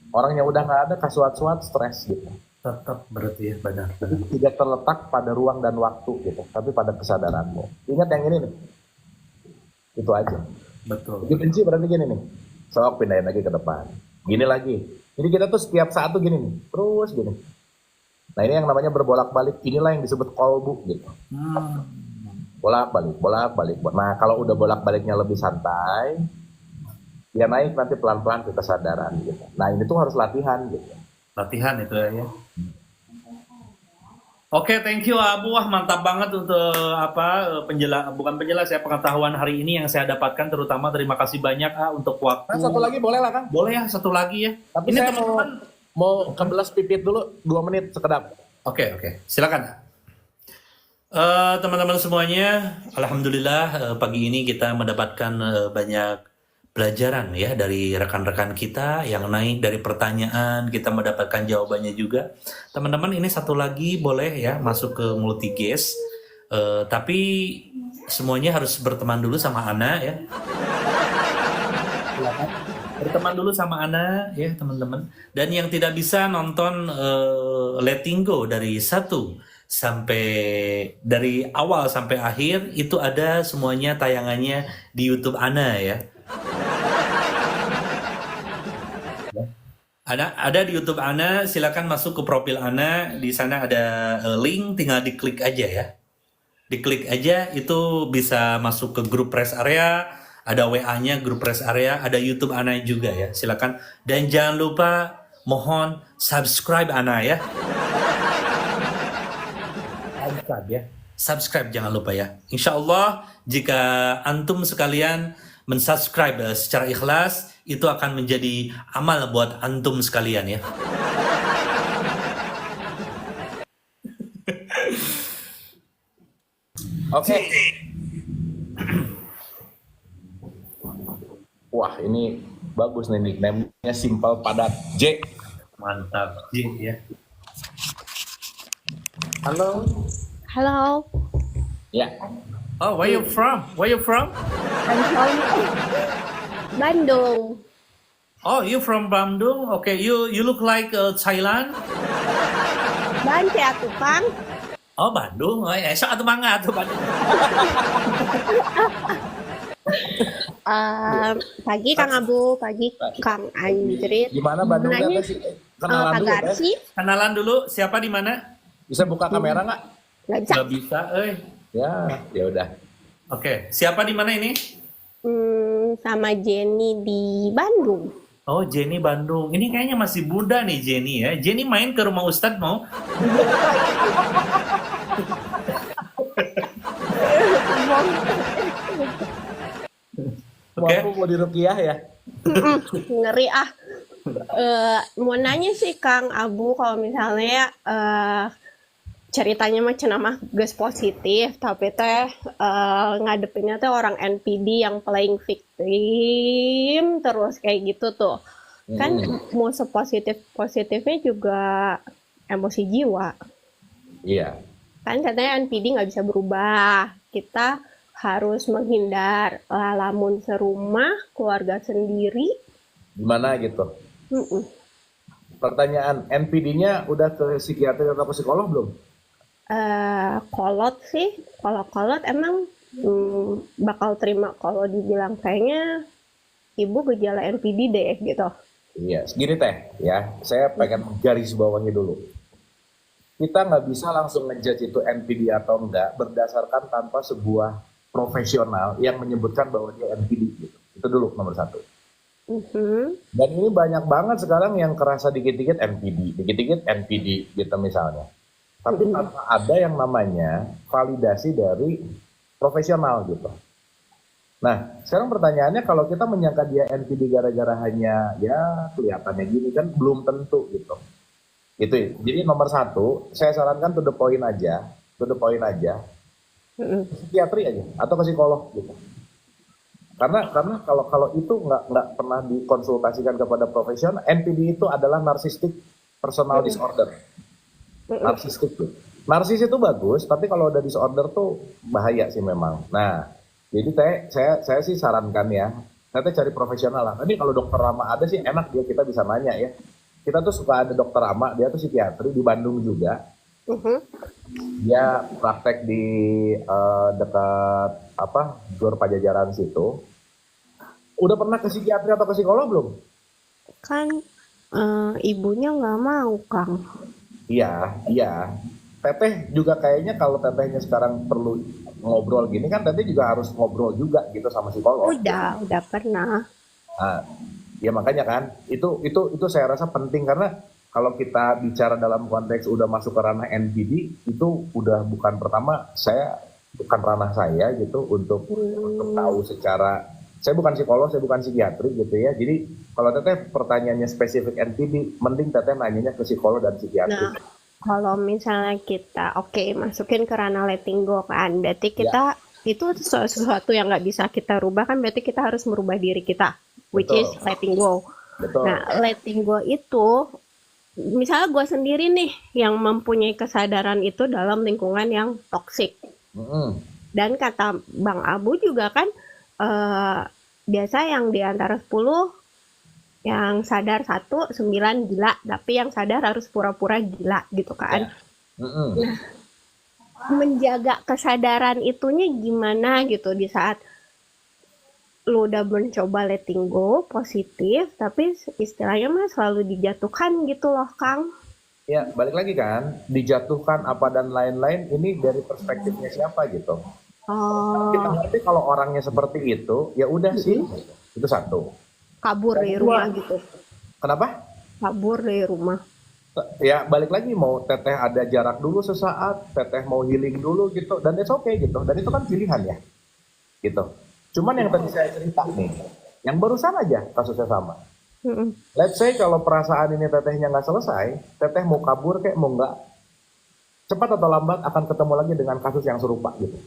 orangnya udah nggak ada, kasuat-suat, stres gitu. Tetap berarti ya, benar. Tidak terletak pada ruang dan waktu gitu, tapi pada kesadaranmu. Ingat yang ini nih, itu aja. Betul. Jadi benci berarti gini nih, sok pindahin lagi ke depan, gini lagi. Jadi kita tuh setiap saat tuh gini nih, terus gini. Nah ini yang namanya berbolak-balik, inilah yang disebut kolbu gitu. Bolak-balik. Nah kalau udah bolak-baliknya lebih santai, dia naik nanti pelan-pelan ke kesadaran gitu. Nah ini tuh harus latihan gitu. Latihan itu ya. Oke, thank you Abu. Wah, mantap banget untuk bukan penjelas ya, pengetahuan hari ini yang saya dapatkan, terutama terima kasih banyak untuk waktu. Nah, satu lagi boleh lah Kang? Boleh ya, satu lagi ya. Tapi ini saya teman-teman. mau kebelas pipit dulu 2 menit sekedap. Oke, silakan. Teman-teman semuanya, alhamdulillah pagi ini kita mendapatkan banyak pelajaran ya dari rekan-rekan kita yang naik dari pertanyaan, kita mendapatkan jawabannya juga. Teman-teman ini satu lagi boleh ya masuk ke multi guest. Tapi semuanya harus berteman dulu sama Ana ya. Silakan. Berteman dulu sama Ana ya teman-teman. Dan yang tidak bisa nonton Letting Go dari dari awal sampai akhir itu ada semuanya tayangannya di YouTube Ana ya. Ada di YouTube Ana, silakan masuk ke profil Ana, di sana ada link, tinggal diklik aja ya. Diklik aja itu bisa masuk ke grup rest area, ada WA-nya grup rest area, ada YouTube Ana juga ya. Silakan dan jangan lupa mohon subscribe Ana ya. Subscribe ya. Subscribe jangan lupa ya. Insya Allah jika antum sekalian mensubscribe secara ikhlas itu akan menjadi amal buat antum sekalian ya. Oke. Wah, ini bagus nih nickname-nya, simpel padat. J. Mantap J ya. Halo. Halo, Ya. Oh, where you from? Where you from? I'm from Bandung. Oh, you from Bandung? Okay, you look like Thailand. Banci atuh Kang. Oh, Bandung. Oh, ya, sok atuh mangga atuh Bandung. Pagi Kang Abu, pagi Kang Anjrit. Gimana Bandung Nanya, sih? Kenalan Pak dulu, Teh. Garsi, Kenalan dulu, siapa di mana? Bisa buka kamera nggak? nggak bisa. Gak bisa, Ya udah. Oke, siapa di mana ini? Sama Jenny di Bandung. Oh, Jenny Bandung. Ini kayaknya masih muda nih Jenny ya. Jenny main ke rumah Ustadz mau? Oke. Aku mau diruqyah ya. Ngeri ah. Mau nanya sih Kang Abu kalau misalnya ceritanya mah cenah mah geus positif tapi teh ngadepinnya teh orang NPD yang playing victim terus kayak gitu tuh. Kan mau sepositif-positifnya juga emosi jiwa. Iya. Kan katanya NPD nggak bisa berubah. Kita harus menghindar lamun serumah, keluarga sendiri. Gimana gitu? Mm-mm. Pertanyaan, NPD-nya udah ke psikiater atau ke psikolog belum? Kolot sih, kalau kolot emang bakal terima kalau dibilang kayaknya ibu gejala NPD deh gitu. Iya, segini Teh ya. Saya pengen garis bawahnya dulu. Kita nggak bisa langsung ngejudge itu NPD atau enggak berdasarkan tanpa sebuah profesional yang menyebutkan bahwa dia NPD gitu. Itu dulu nomor satu. Dan ini banyak banget sekarang yang kerasa dikit-dikit NPD, dikit-dikit NPD gitu misalnya. Tapi tanpa ada yang namanya validasi dari profesional gitu. Nah, sekarang pertanyaannya kalau kita menyangka dia NPD gara-gara hanya ya kelihatannya gini kan belum tentu gitu. Gitu ya. Jadi nomor satu, saya sarankan to the point aja. Psikiatri aja atau ke psikolog gitu. Karena kalau itu nggak pernah dikonsultasikan kepada profesional, NPD itu adalah narcissistic personal disorder. Narsistik tuh. Narsis itu bagus, tapi kalau udah disorder tuh bahaya sih memang. Nah, jadi saya sih sarankan ya, saya cari profesional lah. Tapi kalau dokter Rama ada sih enak dia kita bisa nanya ya. Kita tuh suka ada dokter Rama, dia tuh psikiatri di Bandung juga. Dia praktek di dekat Gor Pajajaran situ. Udah pernah ke psikiatri atau ke psikolog belum? Kan ibunya nggak mau Kang. Iya. Teteh juga kayaknya kalau tetehnya sekarang perlu ngobrol gini kan teteh juga harus ngobrol juga gitu sama psikolog. Udah pernah. Nah, ya makanya kan itu saya rasa penting karena kalau kita bicara dalam konteks udah masuk ke ranah NPD itu udah bukan ranah saya gitu untuk tahu secara, saya bukan psikolog, saya bukan psikiatri gitu ya. Jadi kalau teteh pertanyaannya spesifik NPD, mending teteh nanyanya ke psikolog dan psikiatri. Nah, kalau misalnya kita masukin ke ranah letting go kan, berarti kita itu sesuatu yang nggak bisa kita rubah kan, berarti kita harus merubah diri kita, which is Betul. letting go. Betul. Nah, letting go itu, misalnya gue sendiri nih yang mempunyai kesadaran itu dalam lingkungan yang toksik. Mm-mm. Dan kata Bang Abu juga kan, biasa yang di antara 10, yang sadar 1, 9 gila, tapi yang sadar harus pura-pura gila gitu kan. Mm-mm. Menjaga kesadaran itunya gimana gitu di saat lu udah mencoba letting go, positif, tapi istilahnya mah selalu dijatuhkan gitu loh, Kang. Ya, balik lagi kan, dijatuhkan apa dan lain-lain, ini dari perspektifnya siapa gitu. Kita Oh, ngerti kalau orangnya seperti itu, ya udah sih, itu satu. kabur dari Yang kedua, rumah gitu. kenapa? Kabur dari rumah. Ya balik lagi, mau teteh ada jarak dulu sesaat, teteh mau healing dulu gitu, dan it's okay gitu, dan itu kan pilihan ya, gitu. Cuman yang tadi saya cerita nih, yang barusan aja kasusnya sama. Mm-mm. Let's say kalau perasaan ini tetehnya nggak selesai, teteh mau kabur kayak mau nggak, cepat atau lambat akan ketemu lagi dengan kasus yang serupa gitu,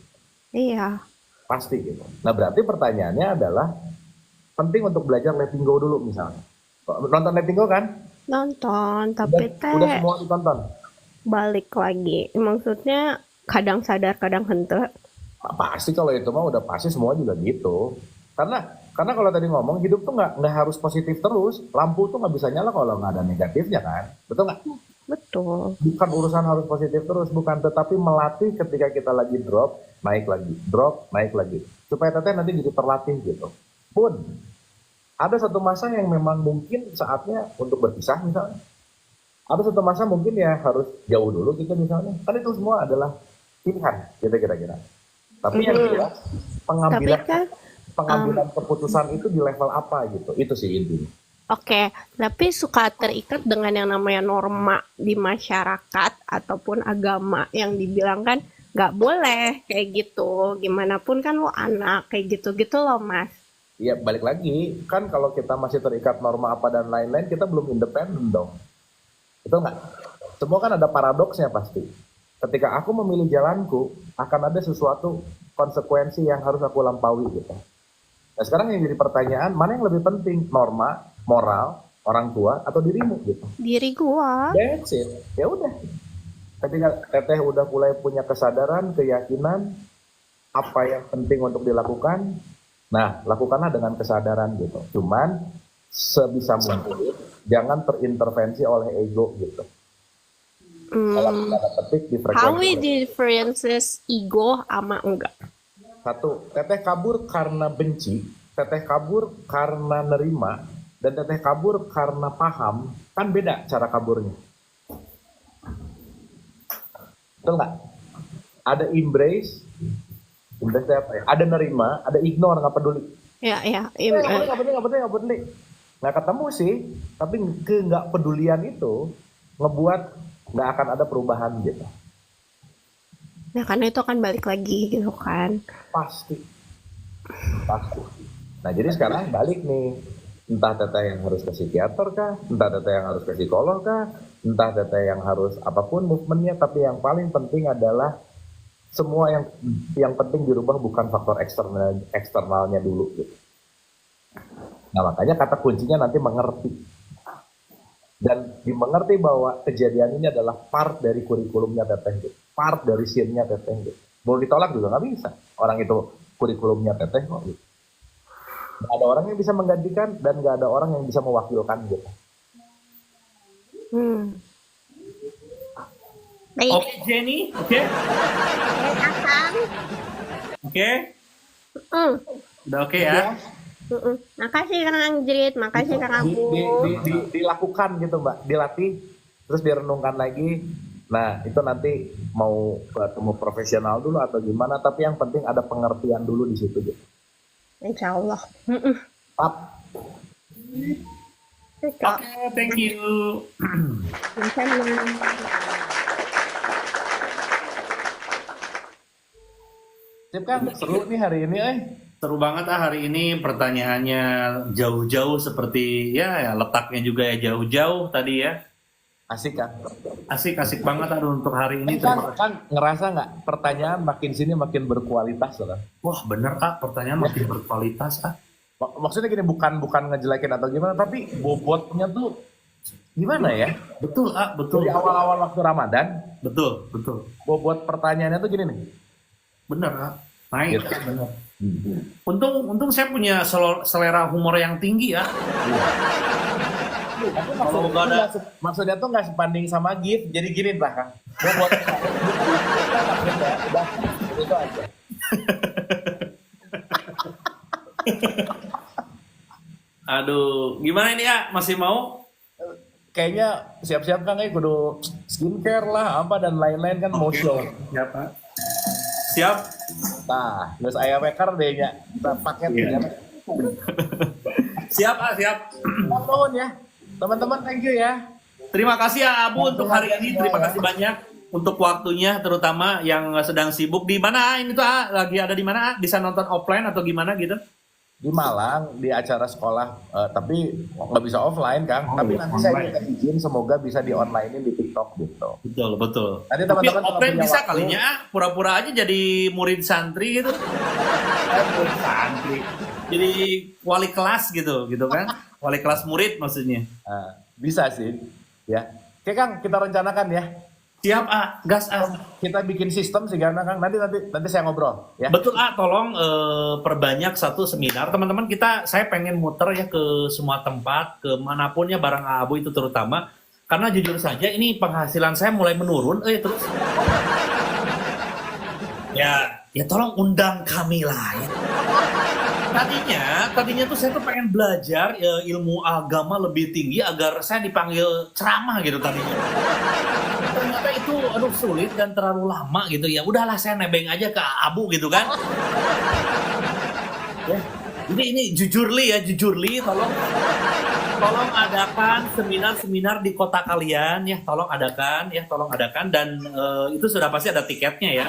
Iya, pasti gitu. Nah berarti pertanyaannya adalah penting untuk belajar letting go dulu misalnya. Nonton letting go kan? nonton, tapi Udah teh semua ditonton. balik lagi. Maksudnya kadang sadar, kadang henteu. Pasti kalau itu mah udah pasti semua juga gitu. Karena kalau tadi ngomong hidup tuh nggak harus positif terus. Lampu tuh nggak bisa nyala kalau nggak ada negatifnya kan, betul nggak? Betul. Bukan urusan harus positif terus, bukan, tetapi melatih ketika kita lagi drop, naik lagi, drop, naik lagi, supaya teteh nanti jadi terlatih gitu. Pun ada satu masa yang memang mungkin saatnya untuk berpisah misalnya. Ada satu masa mungkin ya harus jauh dulu gitu misalnya. Kan itu semua adalah pilihan kita kira-kira. Tapi yang jelas Tapi pengambilan kan, pengambilan keputusan itu di level apa gitu. Itu sih intinya. oke, tapi suka terikat dengan yang namanya norma di masyarakat ataupun agama yang dibilang kan nggak boleh kayak gitu. Gimana pun kan lo anak kayak gitu-gitu loh, Mas. Ya balik lagi, kan kalau kita masih terikat norma apa dan lain-lain, kita belum independen dong. Betul nggak? Semua kan ada paradoksnya pasti. Ketika aku memilih jalanku, akan ada sesuatu konsekuensi yang harus aku lampaui gitu. Nah sekarang yang jadi pertanyaan, mana yang lebih penting? Norma, moral, orang tua, atau dirimu gitu? Diri gua. That's it. Ya udah. Ketika teteh udah mulai punya kesadaran, keyakinan, apa yang penting untuk dilakukan, nah lakukanlah dengan kesadaran gitu. Cuman sebisa mungkin jangan terintervensi oleh ego gitu. Dalam tanda petik di How we frekuensi. differences ego sama enggak? Satu, teteh kabur karena benci, teteh kabur karena nerima, dan teteh kabur karena paham, kan beda cara kaburnya. Betul nggak? Ada embrace itu apa ya? Ada nerima, ada ignore, nggak peduli. Ya, ya. Nggak peduli. Nggak ketemu sih, tapi nggak pedulian itu ngebuat nggak akan ada perubahan gitu. Nah, karena itu akan balik lagi gitu kan. Pasti. Nah jadi sekarang balik nih, entah teteh yang harus ke psikiater kah, entah teteh yang harus ke psikolog kah, entah teteh yang harus apapun movementnya, tapi yang paling penting adalah semua yang penting dirubah bukan faktor eksternalnya dulu gitu. Nah makanya kata kuncinya nanti mengerti, dan dimengerti bahwa kejadian ini adalah part dari kurikulumnya teteh gitu, part dari scene-nya teteh gitu. Mau ditolak juga nggak bisa, orang itu kurikulumnya teteh kok gitu. Nggak ada orang yang bisa menggantikan dan nggak ada orang yang bisa mewakilkan gitu. Baik. Oke Jenny, oke, Akang. oke, Mm. udah oke ya. Makasih Kang Anjrit, makasih Kang Abu. Dilakukan gitu Mbak, dilatih, terus direnungkan lagi. Nah itu nanti mau ketemu profesional dulu atau gimana, tapi yang penting ada pengertian dulu di situ gitu. Insya Allah. Up. Oke, thank you. Sip Kang, seru nih hari ini Seru banget hari ini, pertanyaannya jauh-jauh seperti ya letaknya juga ya jauh-jauh tadi ya. Asik kan? Asik banget aduh untuk hari ini. Kan, Terima kasih. kan ngerasa nggak pertanyaan makin sini makin berkualitas loh kan? Wah bener Kak, pertanyaan makin berkualitas ah. Maksudnya gini bukan ngejelekin atau gimana, tapi bobotnya tuh gimana ya? Betul ah, betul. Dari awal-awal waktu Ramadan, Betul. bobot pertanyaannya tuh gini nih. Bener Kak. Naik Gitu. Kak, bener. Untung saya punya selera humor yang tinggi ya. Tapi Kalau nggak ada- maksudnya tuh nggak sebanding sama gift, jadi gini lah kan. Bobot udah itu aja. Aduh, gimana ini ya? Masih mau? Kayaknya siap-siap kan kudu skincare lah apa dan lain-lain kan mau show. Siap Pak. Siap. Nah, terus ayam maker deh ya. Kita paket ya. Siap ah, siap. Mohon ya. Teman-teman thank you ya. Terima kasih ya Abu untuk hari ini. Terima kasih banyak untuk waktunya, terutama yang sedang sibuk. Di mana ini tuh ah? Lagi ada di mana ah? Bisa nonton offline atau gimana gitu? Di Malang di acara sekolah, tapi nggak bisa offline Kang. Oh, Tapi iya, nanti saya online. minta izin semoga bisa di onlinein di TikTok gitu. Betul. Nanti Tapi teman-teman kalau offline punya bisa waktu- kalinya ah. Pura-pura aja jadi murid santri gitu. Murid santri. Jadi wali kelas gitu kan? Wali kelas murid maksudnya. Nah, bisa sih, ya. Oke Kang, kita rencanakan ya. Siap ah, gas ah. Kita bikin sistem sih karena Kang. Nanti saya ngobrol ya. Betul ah, tolong perbanyak satu seminar teman-teman. Saya pengen muter ya ke semua tempat, ke manapun ya barang Abu itu terutama. Karena jujur saja ini penghasilan saya mulai menurun. Terus ya tolong undang kami lah ya. Tadinya tuh saya tuh pengen belajar ilmu agama lebih tinggi agar saya dipanggil ceramah gitu tadinya. Ternyata itu aduh sulit dan terlalu lama gitu ya. Udahlah saya nebeng aja ke Abu gitu kan. Ya, ini jujurli tolong adakan seminar di kota kalian ya, tolong adakan dan itu sudah pasti ada tiketnya ya.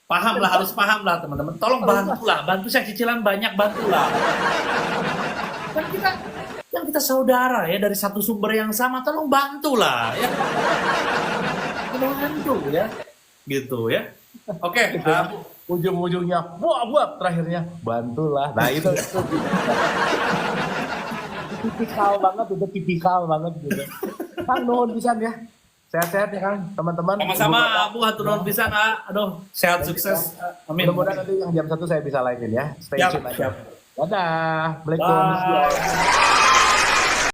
Harus paham lah teman-teman. Tolong bantu saya cicilan banyak, bantulah. Kan kita saudara ya dari satu sumber yang sama, tolong bantulah ya. Bantu ya. Gitu ya. Oke, Ujung-ujungnya buat terakhirnya bantulah. Nah, itu tipikal banget gitu. Kang nuhun pisan ya. Sehat-sehat ya Kang, teman-teman. sama-sama Abu hatur nuhun pisan ah. Aduh, sehat sukses. Amin. Mudah-mudahan nanti yang jam 1 saya bisa lainin ya. Stay Siap, tune aja. siap. Dadah. Assalamualaikum. Bye.